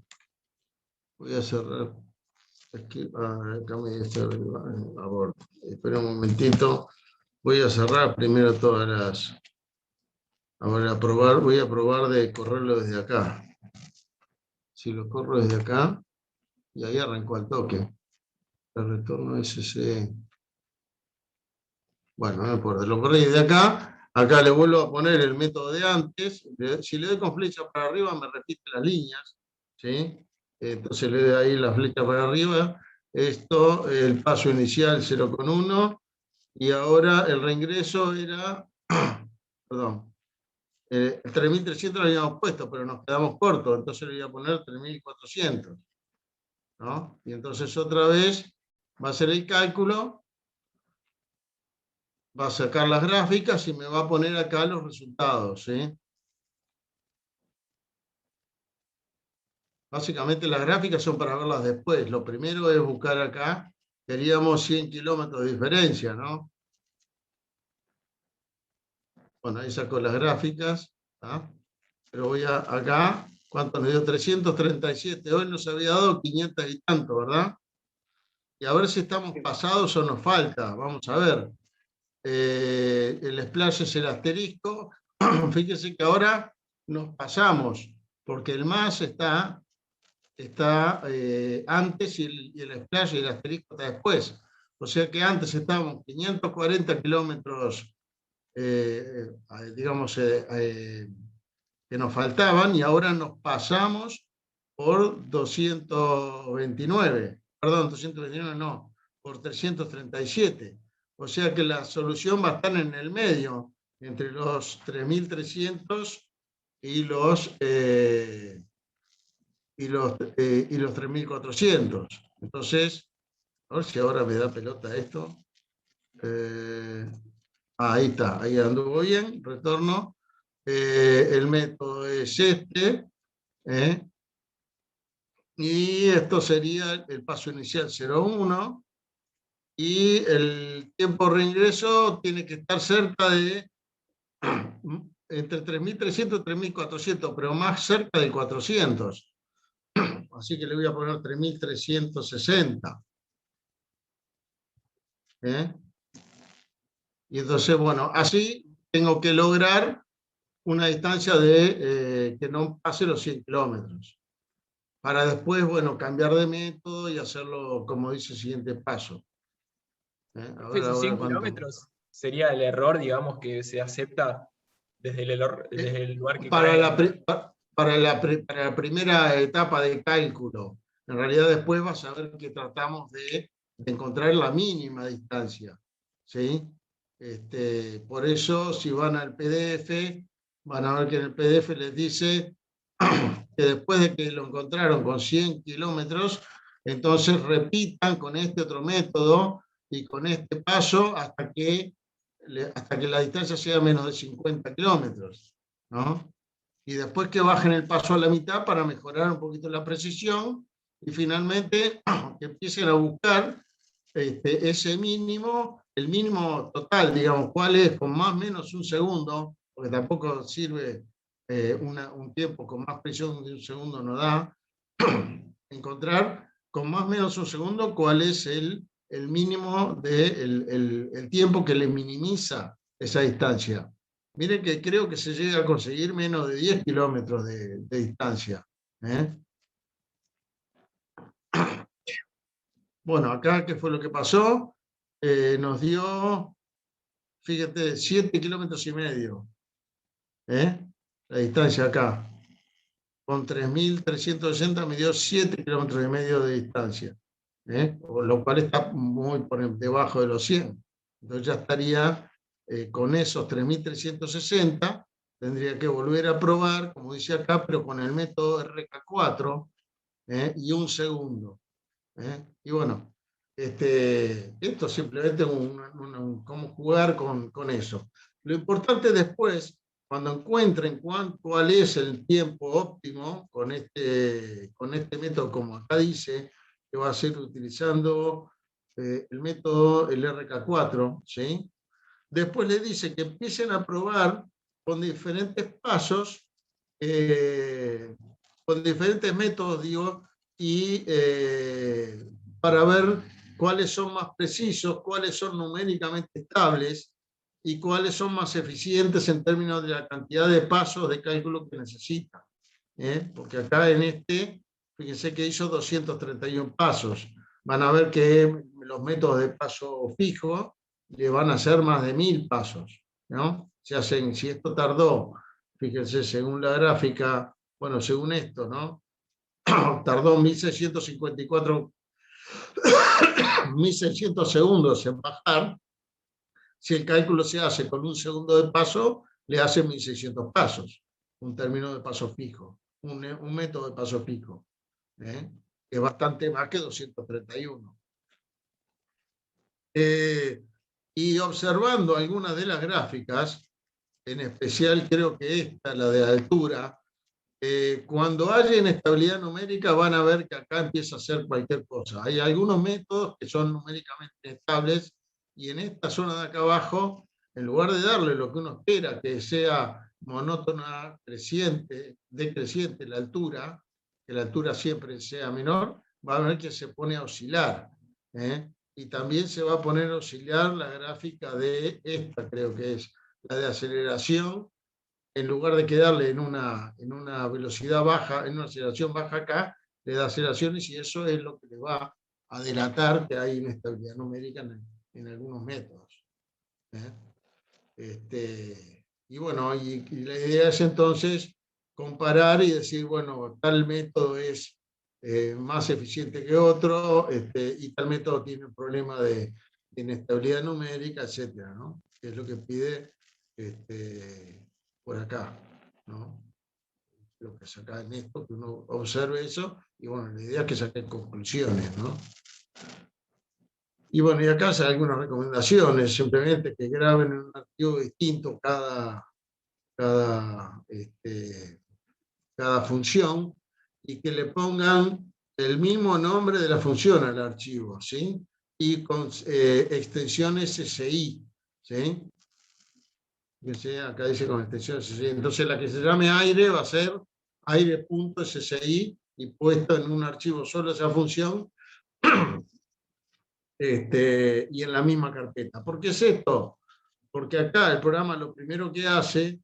S2: Voy a cerrar. Acá me dice aborto. Espera un momentito. Voy a cerrar primero todas las... Ahora voy a probar de correrlo desde acá. Si lo corro desde acá, y ahí arrancó al toque. El retorno SC. Bueno, no importa, lo corrí desde acá Acá le vuelvo a poner el método de antes. Si le doy con flecha para arriba, me repite las líneas, ¿sí? Entonces le doy ahí la flecha para arriba. Esto, el paso inicial 0,1. Y ahora el reingreso era, perdón, el 3.300 lo habíamos puesto, pero nos quedamos cortos, entonces le voy a poner 3.400, ¿no? Y entonces otra vez va a hacer el cálculo, va a sacar las gráficas y me va a poner acá los resultados, ¿sí? Básicamente las gráficas son para verlas después. Lo primero es buscar acá, queríamos 100 kilómetros de diferencia, ¿no? Bueno, ahí saco las gráficas, ¿tá? Pero voy acá, ¿cuánto nos dio? 337, hoy nos había dado 500 y tanto, ¿verdad? Y a ver si estamos pasados o nos falta, vamos a ver. El splash es el asterisco, fíjense que ahora nos pasamos, porque el más está antes y el splash y el asterisco está después. O sea que antes estábamos 540 kilómetros, digamos, que nos faltaban, y ahora nos pasamos por 229, perdón, 229 no, por 337. O sea que la solución va a estar en el medio, entre los 3.300 y los 3.400. Entonces, a ver si ahora me da pelota esto. Ahí está, ahí anduvo bien, retorno. El método es este. Y esto sería el paso inicial 0,1. Y el tiempo de reingreso tiene que estar cerca de entre 3.300 y 3.400, pero más cerca del 400. Así que le voy a poner 3.360. Y entonces, bueno, así tengo que lograr una distancia de que no pase los 100 kilómetros. Para después, bueno, cambiar de método y hacerlo como dice el siguiente paso.
S4: Esos 100 kilómetros sería el error, digamos, que se acepta desde el lugar que
S2: para
S4: cae.
S2: para la primera etapa de cálculo. En realidad después vas a ver que tratamos de encontrar la mínima distancia, ¿sí? Por eso, si van al PDF, van a ver que en el PDF les dice que después de que lo encontraron con 100 kilómetros, entonces repitan con este otro método y con este paso hasta que la distancia sea menos de 50 kilómetros, ¿no? Y después que bajen el paso a la mitad para mejorar un poquito la precisión, y finalmente que empiecen a buscar ese mínimo, el mínimo total, digamos, cuál es con más o menos un segundo, porque tampoco sirve un tiempo con más precisión de un segundo, no da, encontrar con más o menos un segundo cuál es el mínimo el tiempo que le minimiza esa distancia. Miren que creo que se llega a conseguir menos de 10 kilómetros de distancia. Bueno, acá, ¿qué fue lo que pasó? Nos dio, fíjate, 7 kilómetros y medio. La distancia acá. Con 3.360 me dio 7 kilómetros y medio de distancia. Lo cual está muy por debajo de los 100. Entonces ya estaría con esos 3.360, tendría que volver a probar, como dice acá, pero con el método RK4 y un segundo. Y bueno, esto simplemente es cómo jugar con eso. Lo importante después, cuando encuentren cuál es el tiempo óptimo con este método, como acá dice, que va a ser utilizando el método, el RK4, ¿sí? Después le dice que empiecen a probar con diferentes pasos, con diferentes métodos, digo, y para ver cuáles son más precisos, cuáles son numéricamente estables y cuáles son más eficientes en términos de la cantidad de pasos de cálculo que necesita. Porque acá en fíjense que hizo 231 pasos. Van a ver que los métodos de paso fijo le van a hacer más de 1000 pasos. ¿no? Se hacen, si esto tardó, fíjense, según la gráfica, bueno, según esto, ¿no? Tardó 1654, 1600 segundos en bajar. Si el cálculo se hace con un segundo de paso, le hace 1600 pasos, un término de paso fijo, un método de paso fijo, ¿eh? Que es bastante más que 231. Y observando algunas de las gráficas, en especial creo que esta, la de altura, cuando haya inestabilidad numérica van a ver que acá empieza a hacer cualquier cosa. Hay algunos métodos que son numéricamente estables y en esta zona de acá abajo, en lugar de darle lo que uno espera, que sea monótona, creciente, decreciente la altura, que la altura siempre sea menor, va a ver que se pone a oscilar. Y también se va a poner a oscilar la gráfica de esta, creo que es la de aceleración, en lugar de quedarle en una velocidad baja, en una aceleración baja acá, le da aceleraciones y eso es lo que le va a delatar que hay inestabilidad numérica en algunos métodos. Y bueno, y la idea es entonces comparar y decir, bueno, tal método es más eficiente que otro, y tal método tiene un problema de inestabilidad numérica, etcétera, ¿no? Que es lo que pide por acá, ¿no? Lo que saca en esto, que uno observe eso, y bueno, la idea es que saquen conclusiones, ¿no? Y bueno, y acá hay algunas recomendaciones, simplemente que graben en un archivo distinto cada función, y que le pongan el mismo nombre de la función al archivo, ¿sí? Y con extensiones SSI, ¿sí? Acá dice con extensión SSI. Entonces la que se llame aire va a ser aire.ssi y puesto en un archivo solo esa función y en la misma carpeta. ¿Por qué es esto? Porque acá el programa lo primero que hace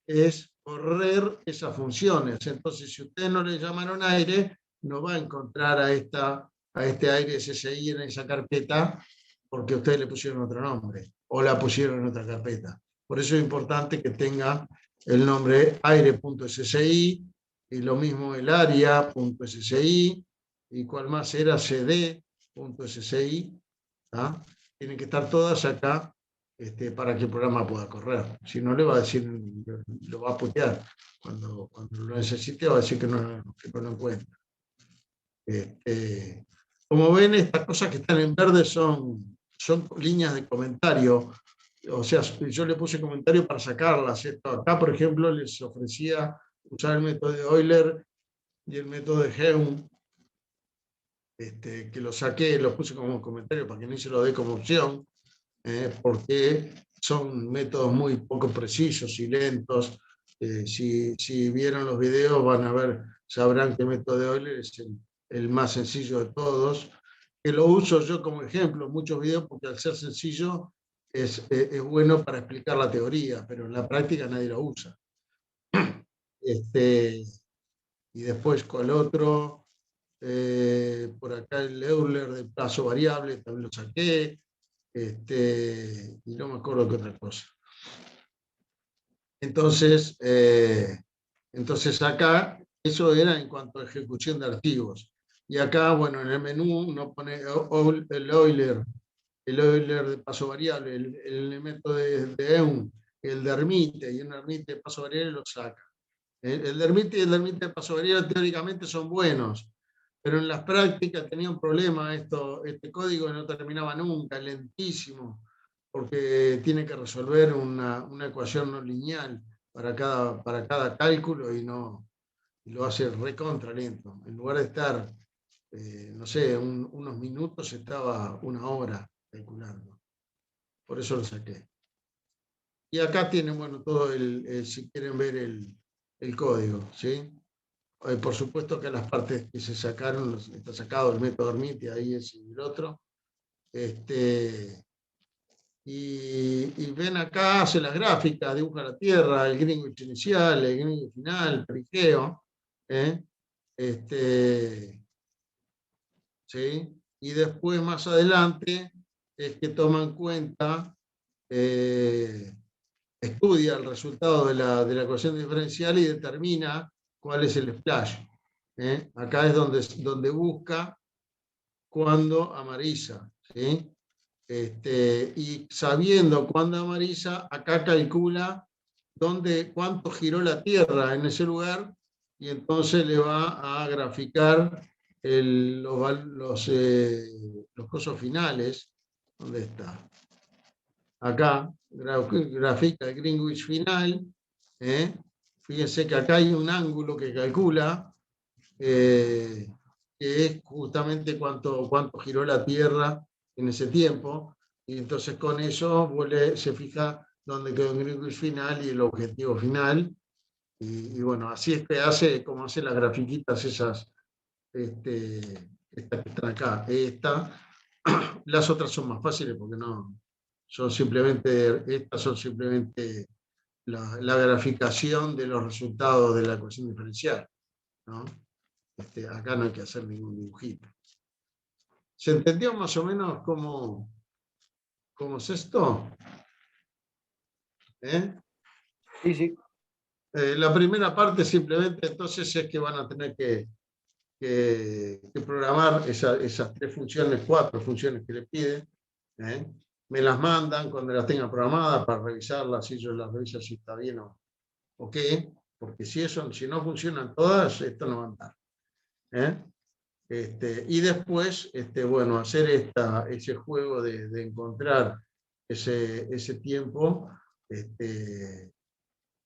S2: es correr esas funciones. Entonces, si ustedes no le llamaron aire, no va a encontrar a este aire SSI en esa carpeta porque ustedes le pusieron otro nombre o la pusieron en otra carpeta. Por eso es importante que tenga el nombre aire.ssi y lo mismo el área.ssi y cuál más era cd.ssi. Tienen que estar todas acá para que el programa pueda correr. Si no, le va a decir, lo va a putear. Cuando lo necesite, va a decir que no lo encuentra. Como ven, estas cosas que están en verde son líneas de comentario. O sea, yo le puse comentario para sacarlas. Acá, por ejemplo, les ofrecía usar el método de Euler y el método de Helm, que lo saqué, lo puse como comentario para que no se lo dé como opción, porque son métodos muy poco precisos y lentos. Si vieron los videos van a ver, sabrán que el método de Euler es el más sencillo de todos, que lo uso yo como ejemplo en muchos videos porque al ser sencillo es bueno para explicar la teoría, pero en la práctica nadie lo usa. Y después con el otro, por acá el Euler del plazo variable, también lo saqué, y no me acuerdo qué otra cosa. Entonces acá, eso era en cuanto a ejecución de archivos. Y acá, bueno, en el menú uno pone el Euler de paso variable, el método de Eun, el de Hermite, y un Hermite de paso variable lo saca. El de Hermite y el de Hermite de paso variable teóricamente son buenos, pero en las prácticas tenía un problema este código no terminaba nunca, lentísimo, porque tiene que resolver una ecuación no lineal para cada cálculo y lo hace recontra lento. En lugar de estar, no sé, unos minutos, estaba una hora calculando. Por eso lo saqué. Y acá tienen, bueno, todo si quieren ver el código, ¿sí? Por supuesto que las partes que se sacaron, está sacado el método Hermite, ahí es el otro. Y ven acá, hace las gráficas, dibuja la Tierra, el Greenwich inicial, el Greenwich final, perigeo. ¿Sí? Y después, más adelante, es que toma en cuenta estudia el resultado de la ecuación diferencial y determina cuál es el splash. Acá es donde busca cuándo amariza. ¿Sí? Y sabiendo cuándo amariza, acá calcula cuánto giró la Tierra en ese lugar y entonces le va a graficar los cosos finales. ¿Dónde está? Acá grafica el Greenwich final. Fíjense que acá hay un ángulo que calcula, que es justamente cuánto giró la Tierra en ese tiempo, y entonces con eso se fija dónde quedó el Greenwich final y el objetivo final, y bueno, así es que hace, como hace las grafiquitas esas, estas que están acá. Las otras son más fáciles porque no, estas son simplemente la graficación de los resultados de la ecuación diferencial, ¿no? Acá no hay que hacer ningún dibujito. ¿Se entendió más o menos cómo es esto?
S5: Sí, sí.
S2: La primera parte simplemente entonces es que van a tener que programar esas 4 funciones que les piden. Me las mandan cuando las tengan programadas para revisarlas, y yo las reviso si está bien o qué, porque si no funcionan todas, esto no va a andar. Y después, bueno, hacer ese juego de encontrar ese tiempo,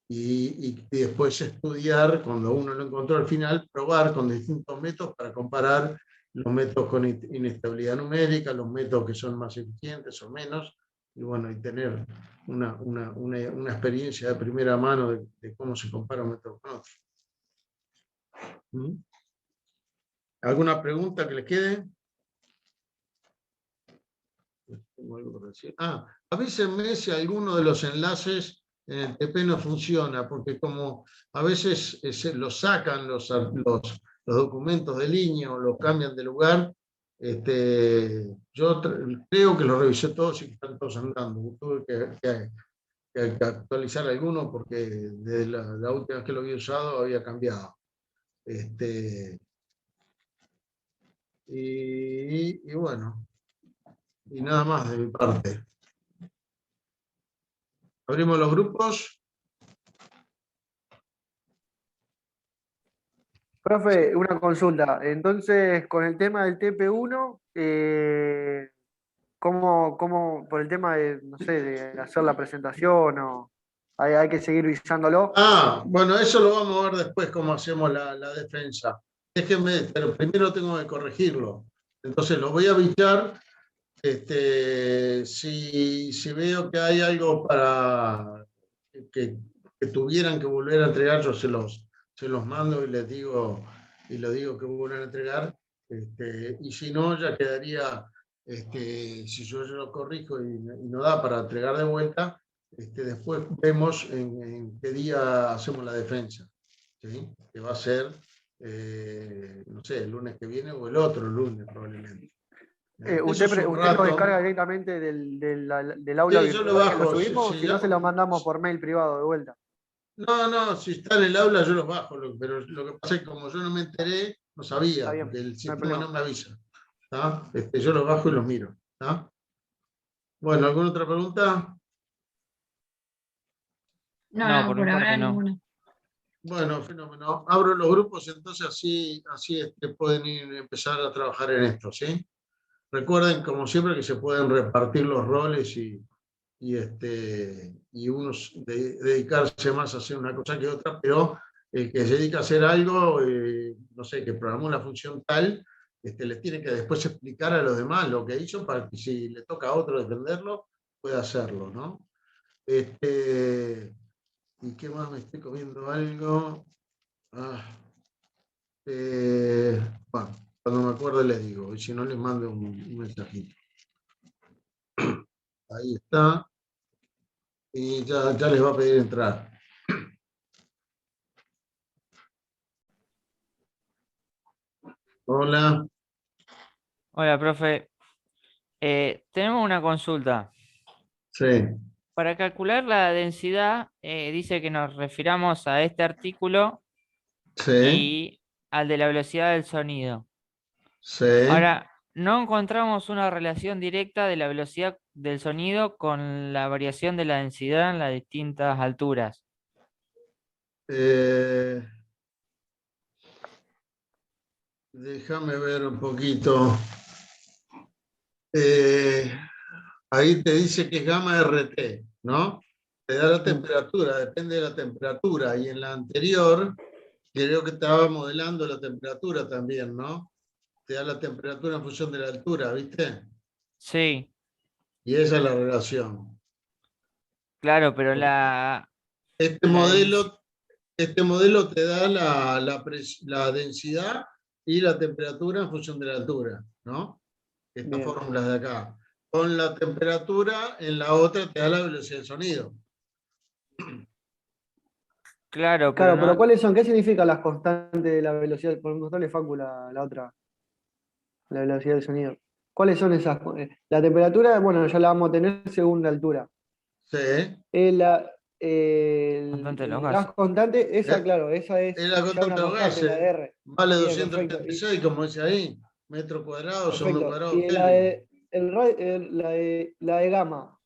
S2: y después estudiar, cuando uno lo encontró al final, probar con distintos métodos para comparar los métodos con inestabilidad numérica, los métodos que son más eficientes o menos, y bueno, y tener una experiencia de primera mano de cómo se compara un método con otro. ¿Mm? ¿Alguna pregunta que les quede? Tengo algo para decir. Avísenme si alguno de los enlaces en el TP no funciona, porque como a veces los sacan los documentos de línea o los cambian de lugar, yo creo que los revisé todos y están todos andando. Tuve que actualizar alguno porque desde la última vez que lo había usado había cambiado. Y bueno, y nada más de mi parte. Abrimos los grupos.
S5: Profe, una consulta. Entonces, con el tema del TP1, por el tema de, no sé, de hacer la presentación o hay que seguir visándolo?
S2: Bueno, eso lo vamos a ver después, cómo hacemos la defensa. Déjenme, pero primero tengo que corregirlo. Entonces lo voy a bichar. Si veo que hay algo para que tuvieran que volver a entregar, yo se los mando y les digo que vuelvan a entregar. Y si no, ya quedaría, si yo lo corrijo y no da para entregar de vuelta, después vemos en qué día hacemos la defensa, ¿sí? Que va a ser, no sé, el lunes que viene o el otro lunes probablemente. Eso
S5: ¿Usted,
S2: es un
S5: usted lo
S2: rato.
S5: descarga directamente del aula
S2: Sí, yo lo
S5: virtual que lo
S2: bajo.
S5: subimos? Si no, se lo mandamos por mail privado de vuelta.
S2: No, si está en el aula yo los bajo, pero lo que pasa es que como yo no me enteré, no sabía,
S5: Está bien,
S2: porque el
S5: no hay
S2: sistema
S5: problema.
S2: no me avisa. ¿Tá? Yo los bajo y los miro. ¿Tá? Bueno, ¿alguna otra pregunta?
S1: No, por
S6: por
S1: mi
S6: ahora
S1: parte no.
S6: ninguna.
S2: Bueno, fenómeno. Abro los grupos, entonces así pueden empezar a trabajar en esto, ¿sí? Recuerden, como siempre, que se pueden repartir los roles y unos dedicarse más a hacer una cosa que otra, pero el que se dedica a hacer algo, no sé, que programó una función tal, les tiene que después explicar a los demás lo que hizo para que si le toca a otro defenderlo, pueda hacerlo, ¿no? ¿Y qué más? Me estoy comiendo algo. Bueno, cuando me acuerde les digo, y si no les mando un mensajito. Ahí está. Y ya les va a pedir entrar. Hola.
S1: Hola, profe. Tenemos una consulta.
S2: Sí.
S1: para calcular la densidad, dice que nos refiramos a este artículo
S2: Sí,
S1: y al de la velocidad del sonido.
S2: sí.
S1: Ahora, no encontramos una relación directa de la velocidad del sonido con la variación de la densidad en las distintas alturas.
S2: Eh, déjame ver un poquito. Eh, ahí te dice que es gamma RT, ¿no? Te da la temperatura, depende de la temperatura. Y en la anterior, creo que estaba modelando la temperatura también, ¿no? Te da la temperatura en función de la altura, ¿viste?
S1: Sí,
S2: Y esa es la relación.
S1: claro, pero la
S2: Este
S1: densidad.
S2: modelo, este modelo te da la densidad y la temperatura en función de la altura, ¿no? Estas
S5: Bien.
S2: fórmulas de acá. Con la temperatura, en la otra te da la velocidad del sonido.
S1: Claro, pero
S5: Claro, pero
S1: no.
S5: ¿cuáles son? ¿Qué significan las constantes de la velocidad? Por mostrarle Facu la otra, la velocidad del sonido. ¿Cuáles son esas? La temperatura, bueno, ya la vamos a tener según la altura.
S2: Sí.
S1: Constante de los
S5: El
S1: gases.
S5: gas constante, esa,
S2: Es
S5: claro, esa es
S2: la
S5: ya una
S2: constante de los
S5: constante, la
S2: gases.
S5: de R.
S2: Vale
S5: Bien, perfecto.
S2: 236, como dice ahí. Metro cuadrado, segundo
S5: Perfecto.
S2: cuadrado,
S5: Y
S2: Kelvin.
S5: la de gamma,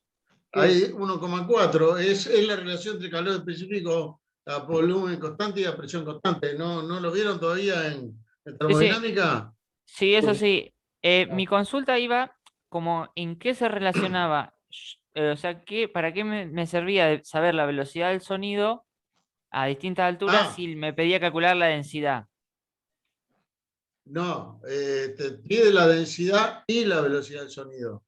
S5: ¿qué
S2: Ahí
S5: es?
S2: 1,4 es la relación entre calor específico a volumen constante y a presión constante. ¿No lo vieron todavía en
S1: Sí, sí,
S2: termodinámica?
S1: sí, eso
S5: Sí.
S1: sí. Mi consulta iba como en qué se relacionaba, o sea, para qué me servía de saber la velocidad del sonido a distintas alturas
S2: Ah,
S1: si me pedía calcular la densidad.
S2: no, te pide la densidad y la velocidad del sonido.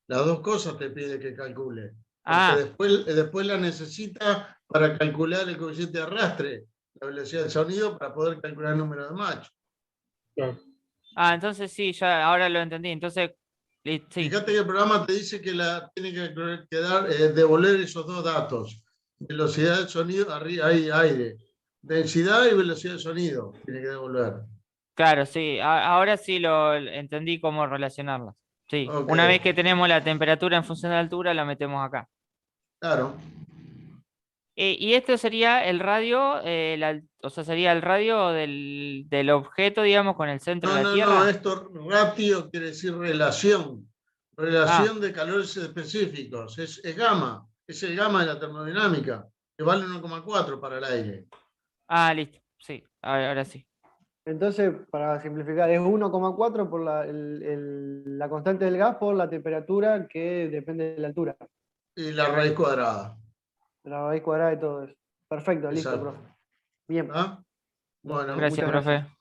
S2: Las dos cosas te pide que calcule, porque
S1: Ah,
S2: después la necesita para calcular el coeficiente de arrastre, la velocidad del sonido, para poder calcular el número de Mach.
S3: Claro.
S1: entonces sí, ya ahora lo entendí. Entonces, sí.
S2: Fíjate que el programa te dice que tiene que devolver esos dos datos. Velocidad del sonido, arriba hay aire. Densidad y velocidad del sonido. Tiene que devolver.
S1: Claro, sí, ahora sí lo entendí cómo relacionarlas. Sí,
S2: Ok,
S1: una vez que tenemos la temperatura en función de la altura, la metemos acá.
S2: claro.
S1: Y esto sería el radio, o sea, sería el radio del objeto, digamos, con el centro de la
S2: No,
S1: Tierra.
S2: esto ratio quiere decir relación.
S1: Ah,
S2: Relación de calores específicos. Es gamma. Es el gamma de la termodinámica, que vale 1,4 para el aire.
S1: listo, sí, ahora sí.
S5: Entonces, para simplificar, es 1,4 por la constante del gas por la temperatura que depende de la altura,
S2: Y la raíz cuadrada.
S5: la raíz cuadrada y todo eso. Perfecto, listo,
S2: Exacto.
S5: profe. Bien,
S2: ¿Ah? Bueno,
S1: Gracias,
S5: muchas
S1: profe.
S5: gracias.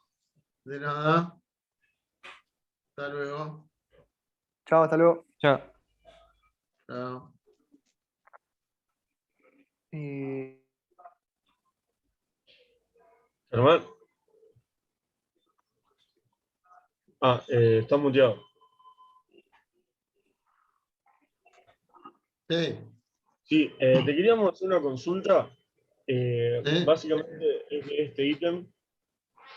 S2: de nada. Hasta luego.
S5: Chao, hasta luego.
S1: Chao.
S2: Chao.
S5: Eh,
S3: Germán. Está muteado.
S2: Sí.
S3: Sí, te queríamos hacer una consulta.
S2: Sí.
S3: Básicamente es de este ítem,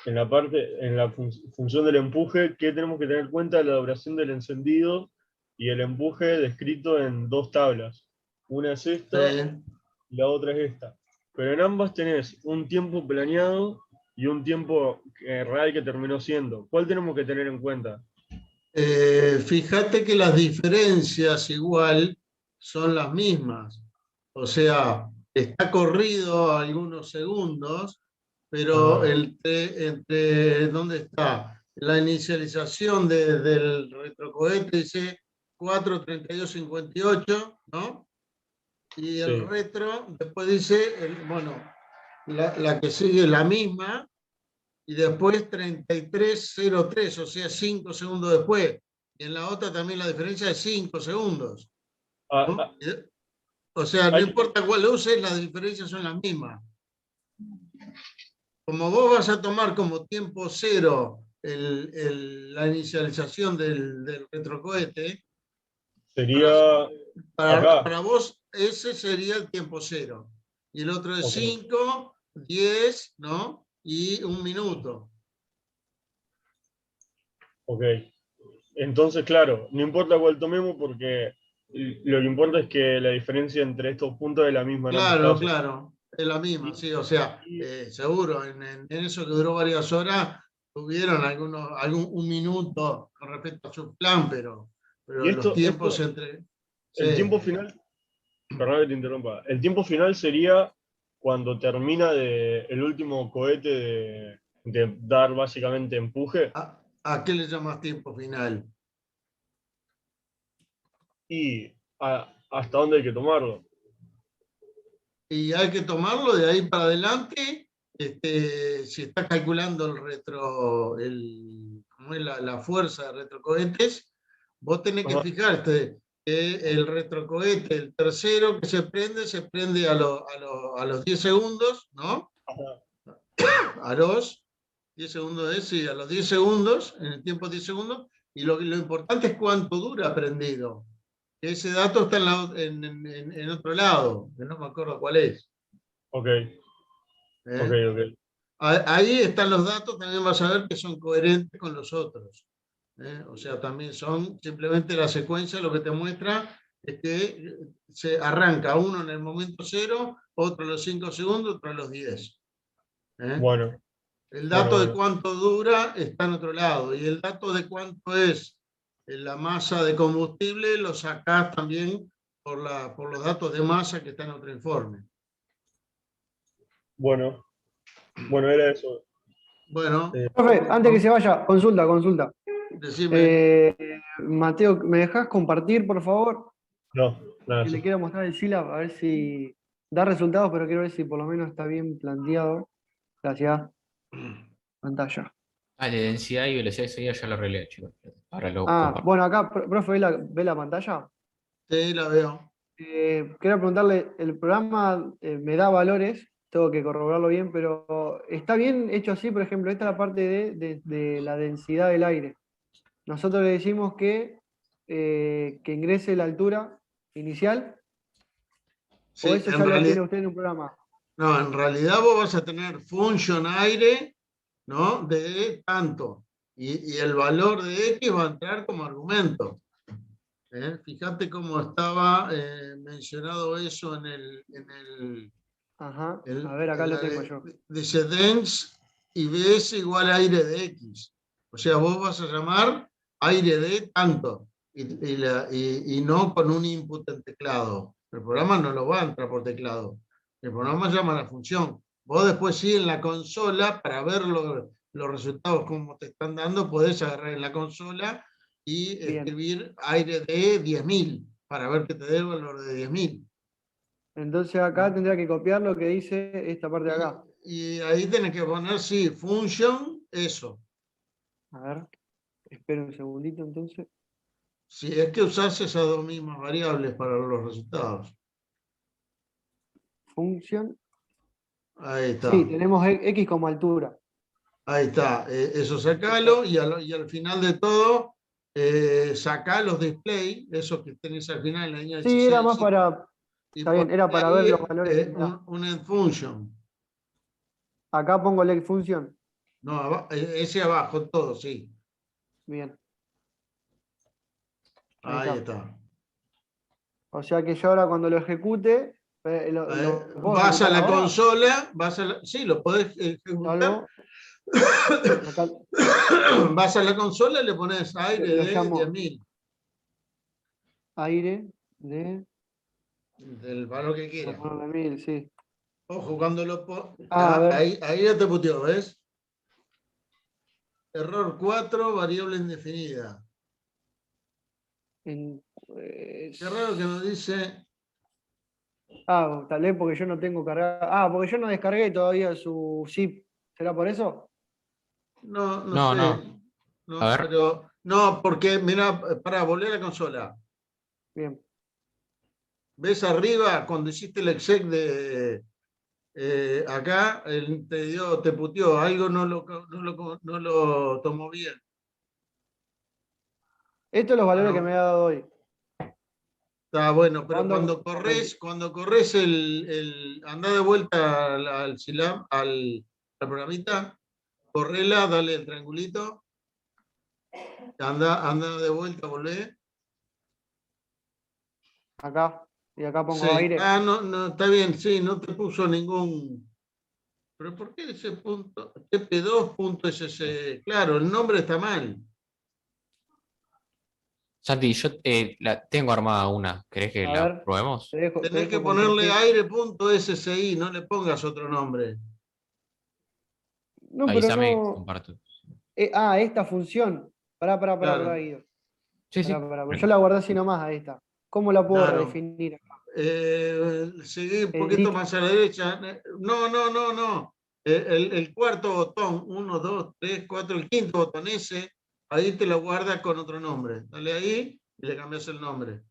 S3: en la parte, en la función del empuje, que tenemos que tener en cuenta la duración del encendido y el empuje descrito en dos tablas. Una es esta
S2: Sí.
S3: y la otra es esta. Pero en ambas tenés un tiempo planeado y un tiempo real que terminó siendo. ¿Cuál tenemos que tener en cuenta?
S2: Fíjate que las diferencias igual son las mismas. O sea, está corrido algunos segundos, pero ¿dónde está? La inicialización del retrocohete dice 4:32:58, ¿no? Y el
S3: Sí.
S2: retro después dice, bueno, la que sigue la misma, y después 33:03, o sea, 5 segundos después. Y en la otra también la diferencia es 5 segundos.
S3: Ah,
S2: ¿No? O sea, no
S3: hay-
S2: importa cuál uses, las diferencias son las mismas. Como vos vas a tomar como tiempo cero la inicialización del retrocohete,
S3: sería acá.
S2: para vos ese sería el tiempo cero. Y el otro es
S3: Ok.
S2: 5, 10, ¿no? Y 1 minuto.
S3: Ok. Entonces, claro, no importa cuál tomemos porque lo que importa es que la diferencia entre estos puntos es la misma en ambos
S2: Claro,
S3: casos.
S2: claro, es la misma, sí, o sea, seguro, en eso que duró varias horas, tuvieron un minuto con respecto a su plan, pero
S3: Y
S2: los tiempos
S3: esto,
S2: entre...
S3: el
S2: Sí.
S3: tiempo final, perdón que te interrumpa, el tiempo final sería cuando termina el último cohete de dar básicamente empuje
S2: ¿A qué le llamas tiempo final?
S3: y hasta dónde hay que tomarlo.
S2: Y hay que tomarlo de ahí para adelante, si estás calculando ¿cómo es la fuerza de retrocohetes, vos tenés que
S3: Ajá.
S2: fijarte que el retrocohete, el tercero que se prende a los 10 segundos, ¿no?
S3: Ajá.
S2: A los 10 segundos sí, a los 10 segundos, en el tiempo de 10 segundos, y lo importante es cuánto dura prendido. Ese dato está en otro lado, que no me acuerdo cuál es.
S3: Ok,
S2: ¿Eh?
S3: ok.
S2: Ahí están los datos, también vas a ver que son coherentes con los otros. O sea, también son simplemente la secuencia, lo que te muestra es que se arranca uno en el momento 0, otro a los 5 segundos, otro a los 10.
S3: Bueno,
S2: El dato de
S3: bueno.
S2: cuánto dura está en otro lado, y el dato de cuánto es la masa de combustible lo sacás también por los datos de masa que están en otro informe.
S3: Bueno, era eso.
S2: Bueno,
S5: Profe, antes que se vaya, consulta.
S2: decime.
S5: Mateo, ¿me dejas compartir, por favor?
S3: No, nada.
S5: Que le quiero mostrar el SILAB, a ver si da resultados, pero quiero ver si por lo menos está bien planteado. Gracias. Pantalla.
S6: De densidad y velocidad de salida ya lo arreglé, chicos. Ahora lo
S5: Ah,
S6: comparto.
S5: bueno, acá, profe, ¿ve la pantalla?
S2: Sí, la veo.
S5: Quería preguntarle, el programa me da valores, tengo que corroborarlo bien, pero ¿está bien hecho así? Por ejemplo, esta es la parte de la densidad del aire. Nosotros le decimos que ingrese la altura inicial,
S2: Sí,
S5: o eso ya lo tiene usted en un programa.
S2: no, en realidad vos vas a tener function aire, ¿no? De tanto. Y el valor de X va a entrar como argumento. Fíjate cómo estaba mencionado eso
S5: Ajá, a ver, acá lo tengo yo.
S2: dice dense y BS igual a aire de X. O sea, vos vas a llamar aire de tanto y no con un input en teclado. El programa no lo va a entrar por teclado. El programa llama a la función. Vos después sí en la consola, para ver los resultados como te están dando, podés agarrar en la consola y
S5: Bien.
S2: escribir aire de 10.000 para ver que te dé el valor de 10.000.
S5: Entonces acá tendría que copiar lo que dice esta parte de acá.
S2: Y ahí tenés que poner, sí, function, eso.
S5: A ver, espera un segundito entonces.
S2: Si es que usás esas dos mismas variables para los resultados.
S5: Function.
S2: Ahí está.
S5: Sí, tenemos X como altura.
S2: Ahí está. Eso sacalo y al final de todo, sacá los display, esos que tenés al final en la línea
S5: Sí, era más
S2: 16.
S5: para. Está bien, era para ver los valores que me da.
S2: Un end function.
S5: Acá pongo leg function.
S2: No, ese abajo, todo, sí.
S5: Bien.
S2: Ahí está.
S5: O sea que yo ahora cuando lo ejecute, ¿puedo
S2: Vas a
S5: ejecutar
S2: la
S5: ahora?
S2: consola, sí, lo podés ejecutar.
S5: Salvo. Acá
S2: Vas a la consola y le pones aire
S5: lo
S2: de
S5: llamo
S2: 10.000.
S5: aire de
S2: Del valor que quieras.
S5: 1000, sí.
S2: Ojo, cuando lo
S5: A ver.
S2: ahí ya te puteó, ¿ves? Error 4, variable indefinida. Qué raro que nos dice.
S5: Tal vez porque yo no tengo cargado. Porque yo no descargué todavía su zip. ¿Será por eso?
S2: No sé.
S6: No.
S2: No,
S6: A ver.
S2: pero. No, porque, mira, para volver a la consola.
S5: Bien.
S2: ¿Ves arriba cuando hiciste el exec de. Acá te puteó, algo no lo tomó bien.
S5: Estos son los valores que
S2: No.
S5: me ha dado hoy.
S2: Está bueno, pero
S5: Cuando
S2: cuando corres anda de vuelta al Silab, al programita, correla, dale el triangulito, anda de vuelta, volvé.
S5: acá, y acá pongo
S2: Sí.
S5: aire.
S2: Ah, no, no, está bien, sí, no te puso ningún. ¿Pero por qué ese punto? TP2.sc. Claro, el nombre está mal.
S6: Santi, yo tengo armada una. ¿Querés que
S5: A
S6: la
S5: ver,
S6: probemos?
S5: te
S2: Tenés que
S5: dejo
S2: ponerle
S5: compartir.
S2: aire.sci, no le pongas otro nombre.
S5: No, pero
S6: Avísame y
S5: no.
S6: comparto.
S5: Esta función. Pará,
S2: Claro,
S5: Guido.
S6: Sí, sí.
S5: Yo la guardé así nomás a esta. ¿Cómo la puedo
S2: claro.
S5: redefinir?
S2: Seguí un poquito
S5: Edit.
S2: más a la derecha. No, no, no, no. El cuarto botón, 1, 2, 3, 4, el quinto botón ese, ahí te lo guarda con otro nombre. Dale ahí y le cambias el nombre.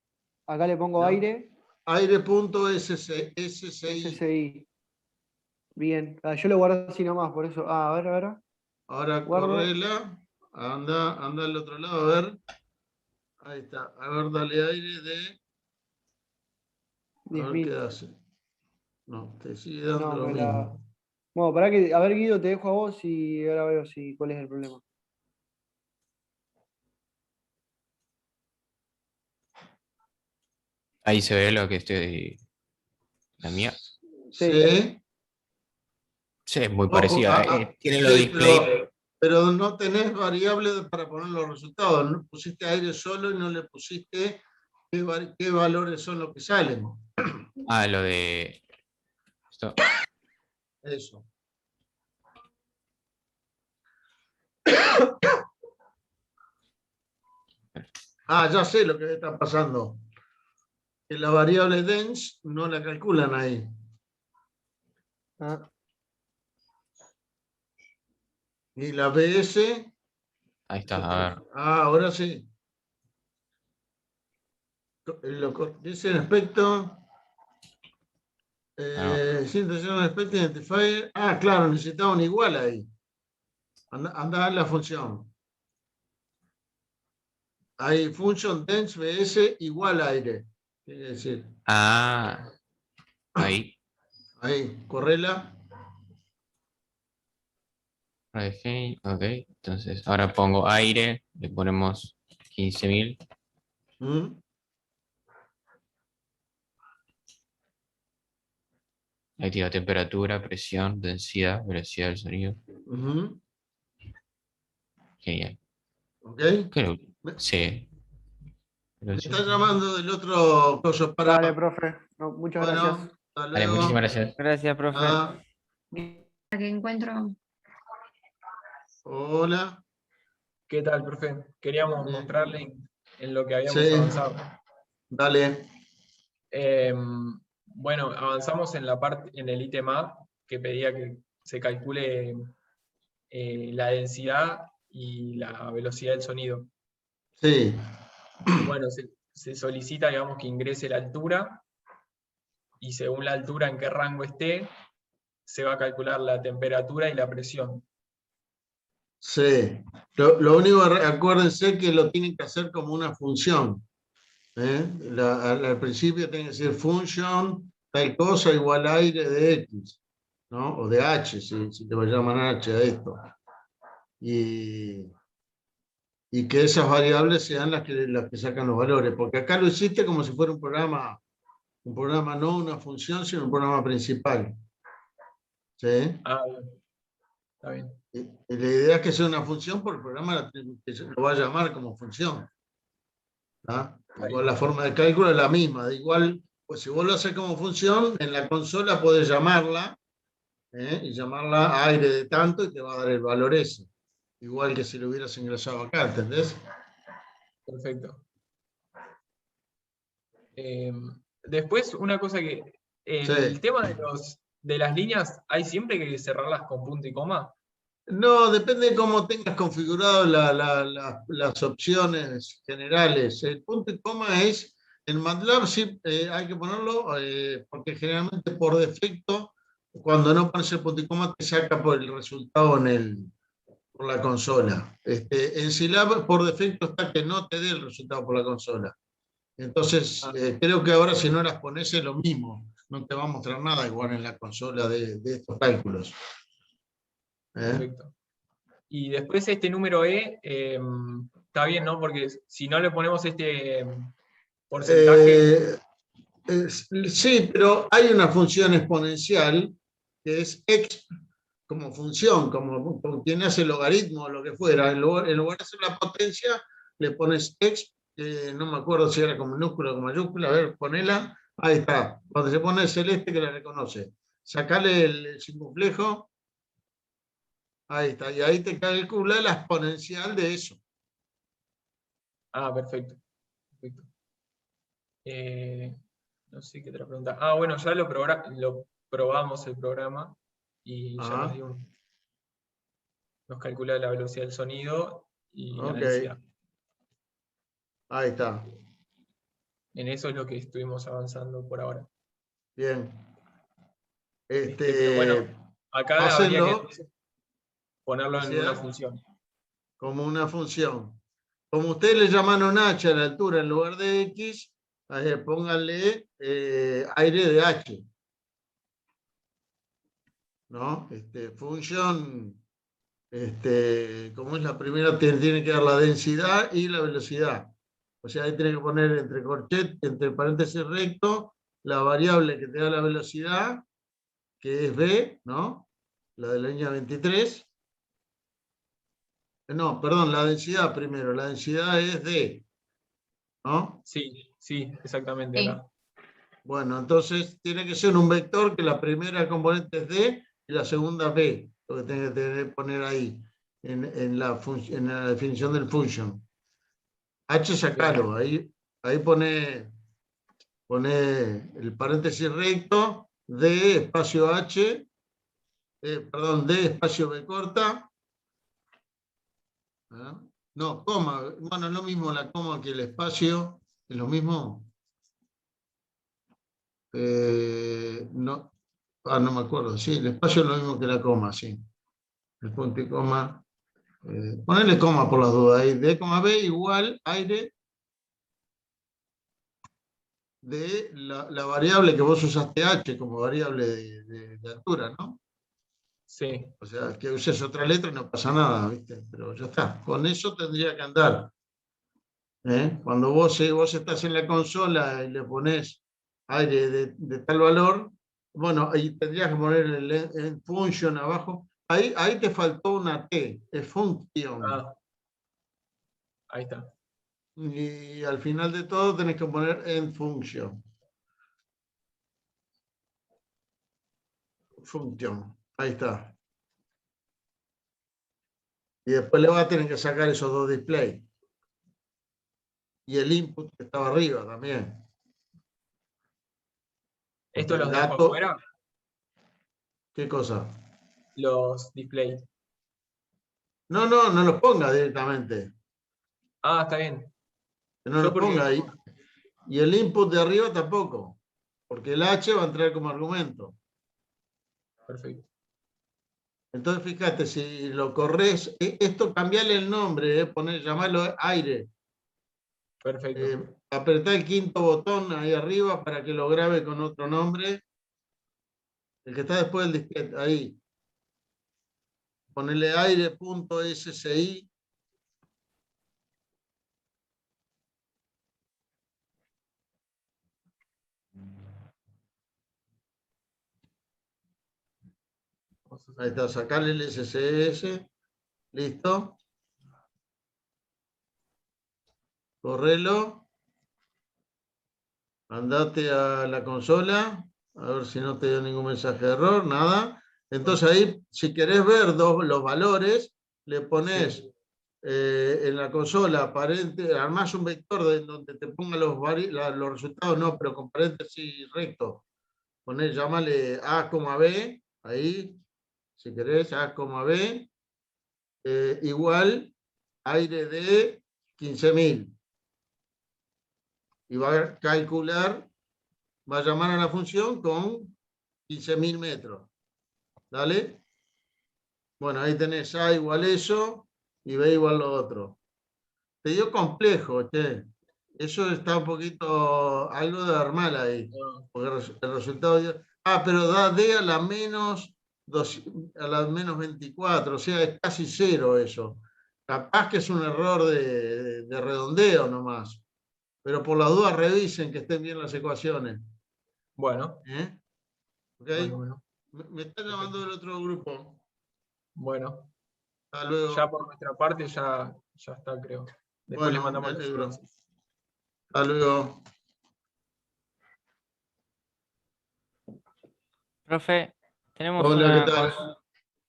S5: Acá le pongo
S2: ¿No?
S5: aire.
S2: Aire.sci.
S5: SSI. Bien. Yo lo guardé así nomás, por eso. A ver.
S2: Ahora
S5: Guardo.
S2: correla. Anda al otro lado, a ver. Ahí está. A ver, dale aire de. A ver qué
S5: 10.000.
S2: hace. No, te sigue dando
S5: No,
S2: lo
S5: me la.
S2: mismo.
S5: Bueno, pará que. A ver, Guido, te dejo a vos y ahora veo cuál es el problema.
S6: Ahí se ve lo que estoy. La mía.
S5: Sí.
S2: Sí.
S6: Sí, es muy
S2: Ojo,
S6: parecida. Tiene los
S2: sí,
S6: display.
S2: pero no tenés variables para poner los resultados. No pusiste aire solo y no le pusiste qué valores son los que salen.
S6: Ah, lo de. Esto.
S2: Eso. Ah, ya sé lo que está pasando. Que la variable dense no la calculan ahí.
S5: Ah,
S2: Y la BS.
S6: Ahí está, a ver.
S2: Ah, ahora sí. Dice el aspecto.
S6: Ah, no.
S2: Síntesis de aspecto identifier. Ah, claro, necesitaba un igual ahí. Anda en la función. Hay function dense BS igual aire. Quiere decir,
S6: Ah, ahí.
S2: ahí, correla.
S6: Redefine, ok. Entonces, ahora pongo aire. Le ponemos 15.000.
S2: ¿Mm?
S6: Ahí tiro temperatura, presión, densidad, velocidad del sonido.
S2: Ujú.
S6: Genial.
S2: ¿Ok?
S6: Creo.
S2: Me
S6: Sí.
S2: me está llamando del otro coso para.
S5: dale, profe. No, muchas gracias.
S2: Bueno, hasta
S6: Vale, muchísimas
S2: luego.
S6: gracias.
S1: Gracias, profe.
S2: Ah,
S7: Que encuentro.
S2: hola.
S4: ¿Qué tal, profe? Queríamos
S2: Bien.
S4: mostrarle en lo que habíamos
S2: Sí,
S4: avanzado.
S2: dale.
S4: Bueno, avanzamos en la parte, en el ítem A, que pedía que se calcule la densidad y la velocidad del sonido.
S2: Sí.
S4: Bueno, se solicita, digamos, que ingrese la altura, y según la altura en qué rango esté, se va a calcular la temperatura y la presión.
S2: Sí. Lo único, acuérdense que lo tienen que hacer como una función. Al principio tiene que ser function, tal cosa igual aire de X, ¿no? O de H, si te lo llaman H a esto. Y que esas variables sean las que sacan los valores, porque acá lo hiciste como si fuera un programa no una función, sino un programa principal. ¿Sí?
S4: Ah, está bien.
S2: Y la idea es que sea una función, porque el programa lo va a llamar como función. ¿Ah? Igual la forma de cálculo es la misma. De igual, pues si vos lo haces como función, en la consola podés llamarla, y llamarla aire de tanto y te va a dar el valor ese. Igual que si lo hubieras ingresado acá, ¿entendés?
S4: Perfecto. Después, una cosa que,
S2: Sí.
S4: el tema de las líneas, ¿hay siempre que cerrarlas con punto y coma?
S2: No, depende de cómo tengas configurado las opciones generales. El punto y coma es, en MATLAB sí hay que ponerlo, porque generalmente por defecto, cuando no pones el punto y coma, te saca por el resultado por la consola. En Scilab por defecto está que no te dé el resultado por la consola. Entonces, creo que ahora si no las pones es lo mismo. No te va a mostrar nada igual en la consola de estos cálculos.
S4: Perfecto. Y después este número E, está bien, ¿no? Porque si no le ponemos este porcentaje,
S2: Sí, pero hay una función exponencial que es exp como función, como quien hace logaritmo o lo que fuera. En lugar de hacer la potencia, le pones exp, no me acuerdo si era con minúscula o con mayúscula, a ver, ponela. Ahí está. Cuando se pone celeste que la reconoce. Sacale el circunflejo. Ahí está. Y ahí te calcula la exponencial de eso.
S4: Ah, perfecto. Perfecto. No sé qué otra pregunta. Ah, bueno, ya lo probamos el programa y ya
S2: Ajá.
S4: nos calcula la velocidad del sonido y la
S2: Ok.
S4: densidad.
S2: Ahí está.
S4: En eso es lo que estuvimos avanzando por ahora.
S2: Bien.
S4: Pero bueno, acá habría que
S2: Pásenlo.
S4: entonces ponerlo
S2: O
S4: en una
S2: sea,
S4: función.
S2: como una función. Como ustedes le llamaron h a la altura en lugar de x, pónganle aire de h. ¿No? Función, como es la primera, tiene que dar la densidad y la velocidad. O sea, ahí tiene que poner entre paréntesis recto, la variable que te da la velocidad, que es b, ¿no? La de la línea 23. No, perdón, la densidad primero. La densidad es d, ¿no?
S4: Sí, sí, exactamente
S7: Sí.
S4: acá.
S2: Bueno, entonces tiene que ser un vector que la primera componente es d y la segunda b, lo que tiene que poner ahí en la definición del function. H sacalo, ahí pone el paréntesis recto, d espacio h, perdón, d espacio b corta. ¿Ah? No, coma, bueno, es lo mismo la coma que el espacio, es lo mismo. No, no me acuerdo, sí, el espacio es lo mismo que la coma, sí. El punto y coma. Ponele coma por las dudas ahí. D, B igual aire de la variable que vos usaste h como variable de altura, ¿no?
S4: Sí,
S2: O sea, que uses otra letra y no pasa nada, ¿viste? Pero ya está. Con eso tendría que andar. Cuando vos estás en la consola y le pones aire de tal valor, bueno, ahí tendrías que poner el function abajo. Ahí te faltó una T, es function.
S4: ah, ahí está.
S2: Y al final de todo tenés que poner en function. Function. Ahí está. Y después le vas a tener que sacar esos dos displays. Y el input que estaba arriba también. Porque
S4: ¿Esto
S2: el
S4: los dejo
S2: dato,
S4: afuera?
S2: ¿qué cosa?
S4: Los displays.
S2: No los ponga directamente.
S4: Ah, está bien.
S2: Que no
S4: Yo
S2: los
S4: porque...
S2: ponga ahí. Y el input de arriba tampoco. Porque el H va a entrar como argumento.
S4: Perfecto.
S2: Entonces, fíjate, si lo corres, esto cambiarle el nombre, llamarlo aire.
S4: Perfecto.
S2: Apretá el quinto botón ahí arriba para que lo grabe con otro nombre. El que está después del disquete, ahí. Ponele aire.sci. Ahí está, sacarle el SCS. Listo. Correlo. Andate a la consola. A ver si no te dio ningún mensaje de error, nada. Entonces ahí, si querés ver los valores, le pones
S4: Sí.
S2: en la consola, armás un vector donde te ponga los resultados, no, pero con paréntesis recto. Llámale A, B, ahí, si querés, A, B, igual aire de 15.000. Y va a calcular, va a llamar a la función con 15.000 metros. ¿Dale? Bueno, ahí tenés A igual eso y B igual lo otro. Te dio complejo, che. Eso está un poquito, algo de armar ahí.
S4: Ah,
S2: Porque el resultado pero da D a la a la menos 24, o sea, es casi cero eso. Capaz que es un error de redondeo nomás. Pero por las dudas revisen que estén bien las ecuaciones.
S4: Bueno,
S2: ¿Ok?
S4: bueno.
S2: Me está llamando del otro grupo.
S4: Bueno,
S2: Hasta luego.
S4: ya por nuestra parte ya está, creo. Después le
S2: Bueno,
S4: mandamos
S2: me
S4: los
S2: alegro.
S4: avances.
S2: Hasta luego.
S1: Profe, tenemos
S2: Hola, ¿qué
S1: una,
S2: tal?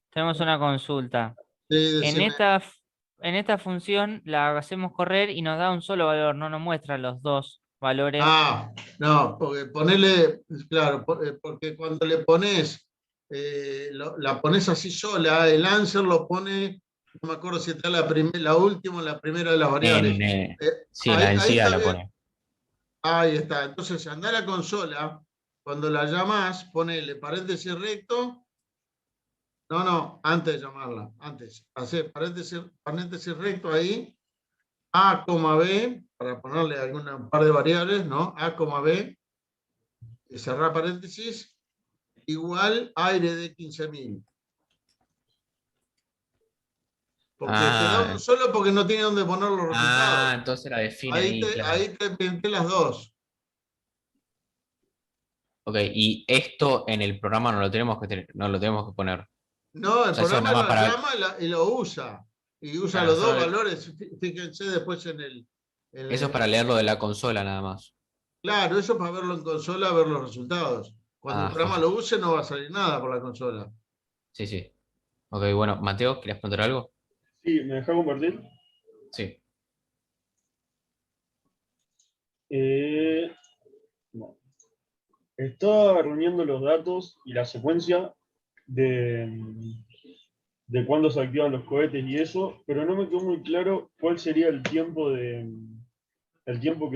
S1: tenemos una consulta.
S2: Sí,
S1: En
S2: decime.
S1: esta función la hacemos correr y nos da un solo valor, no nos muestra los dos valores.
S2: Ah, no, porque ponele, claro, porque cuando le pones, la pones así sola, el answer lo pone, no me acuerdo si está la última o la primera de las variables.
S6: Sí, en la
S2: Ahí
S6: densidad
S2: está
S6: la
S2: bien.
S6: pone.
S2: Ahí está. Entonces, anda a la consola, cuando la llamas, ponele paréntesis recto. No, antes de llamarla, antes. Hacer paréntesis recto ahí. A, B, para ponerle un par de variables, ¿no? A, B, y cerrar paréntesis, igual aire de 15.000. Porque te da uno solo porque no tiene dónde poner los resultados.
S6: Entonces la define ahí, claro.
S2: Ahí te pinté las dos.
S6: Ok, y esto en el programa no lo tenemos que poner.
S2: No, el
S6: O sea, eso
S2: programa
S6: nada más
S2: lo
S6: para.
S2: llama y lo usa. Y usa
S6: Claro,
S2: los dos valores. Fíjense después en el...
S6: eso es para leerlo de la consola nada más.
S2: Claro, eso es para verlo en consola, ver los resultados. Cuando el programa
S6: Joya.
S2: lo use no va a salir nada por la consola.
S6: Sí, sí. Ok, bueno, Mateo, ¿querías preguntar algo?
S3: Sí, ¿me deja compartir?
S6: Sí.
S3: No. Estaba reuniendo los datos y la secuencia de cuándo se activan los cohetes y eso, pero no me quedó muy claro cuál sería el tiempo que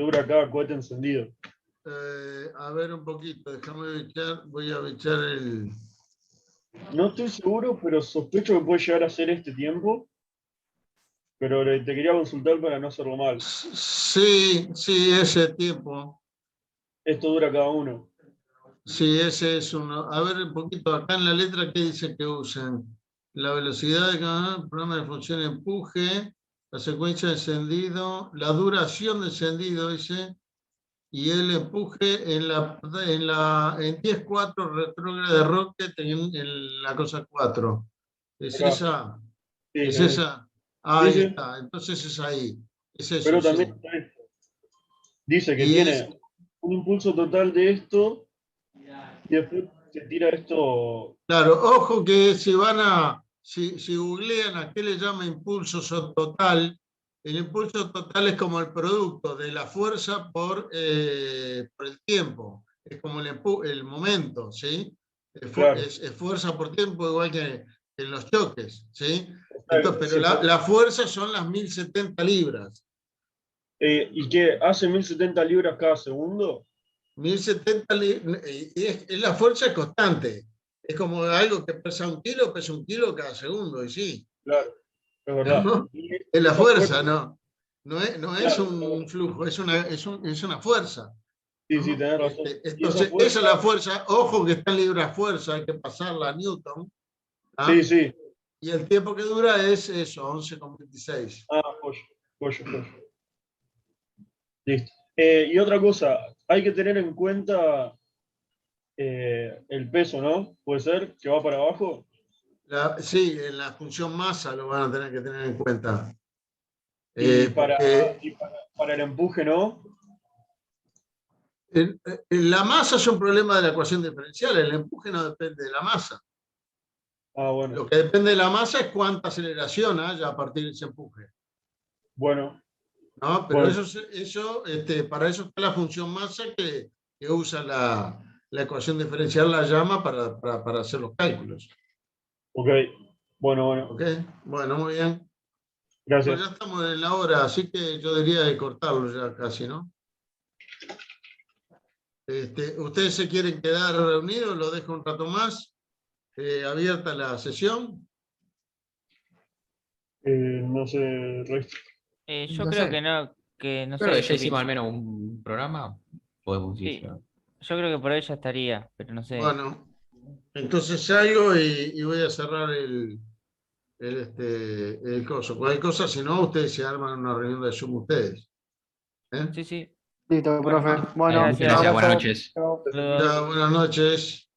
S3: dura cada cohete encendido.
S2: A ver un poquito, déjame bichar, voy a bichar el...
S3: No estoy seguro, pero sospecho que puede llegar a ser este tiempo, pero te quería consultar para no hacerlo mal.
S2: Sí, ese tiempo.
S3: Esto dura cada uno.
S2: Sí, ese es uno. A ver un poquito, acá en la letra, ¿qué dice que usen? La velocidad de cada programa de función empuje, la secuencia de encendido, la duración de encendido, dice, y el empuje en 10.4 retrógrada de Rocket en la cosa 4. ¿Es
S3: Acá.
S2: esa?
S3: Sí,
S2: ¿Es
S3: ahí.
S2: esa? Ahí
S3: Sí, sí.
S2: está, entonces es ahí. Es eso,
S3: Pero
S2: sí.
S3: también está esto. Dice que
S2: Y
S3: tiene un impulso total de esto y después se tira esto.
S2: claro, ojo que si googlean a qué le llama impulso total, el impulso total es como el producto de la fuerza por el tiempo. Es como el momento, ¿sí?
S3: Claro.
S2: Es fuerza por tiempo, igual que en los choques, ¿sí?
S3: O sea,
S2: Entonces, pero la fuerza son las 1070 libras.
S3: ¿Y qué? ¿Hace 1070 libras cada segundo?
S2: 1070 es la fuerza constante. Es como algo que pesa un kilo cada segundo, y sí.
S3: Claro, es verdad.
S2: ¿No?
S3: Y
S2: Es la
S3: esa
S2: fuerza, ¿no? No es
S3: claro,
S2: un flujo, es una fuerza.
S3: sí,
S2: ¿No?
S3: tenés razón. Y esa
S2: Entonces, esa
S3: fuerza,
S2: es la fuerza. Ojo que está en libras fuerza, hay que pasarla a Newton. ¿Ah?
S3: sí.
S2: Y el tiempo que dura es eso, 11,26.
S3: Pollo. Listo. Y otra cosa, hay que tener en cuenta el peso, ¿no? ¿Puede ser que va para abajo?
S2: Sí, en la función masa lo van a tener que tener en cuenta.
S3: Y
S2: Porque
S3: para el empuje, ¿no?
S2: la masa es un problema de la ecuación diferencial, el empuje no depende de la masa.
S3: Bueno.
S2: Lo que depende de la masa es cuánta aceleración haya a partir de ese empuje.
S3: Bueno.
S2: ¿No? Pero
S3: Bueno.
S2: para eso está la función masa que usa la ecuación diferencial, la llama para hacer los cálculos.
S3: Ok. Bueno.
S2: ¿Ok? Bueno, muy bien.
S3: Gracias.
S2: Bueno, ya estamos en la hora, así que yo diría de cortarlo ya casi, ¿no? ¿Ustedes se quieren quedar reunidos? Lo dejo un rato más. Abierta la sesión.
S3: No sé, resto.
S1: Yo
S6: No
S1: creo
S6: sé.
S1: que no
S6: Pero
S1: sé.
S6: ya hicimos al menos un programa. Podemos
S1: Sí,
S6: ir.
S1: yo creo que por ahí ya estaría, pero no sé.
S2: Bueno, entonces salgo y voy a cerrar el coso. Cualquier cosa, si no, ustedes se arman una reunión de Zoom ustedes. ¿Eh?
S1: Sí.
S5: Listo, profe. Bueno,
S1: Gracias.
S6: Gracias, buenas
S5: abrazo.
S6: noches.
S5: Chao.
S1: Saludos.
S2: Ya, buenas noches.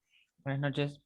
S1: Buenas noches.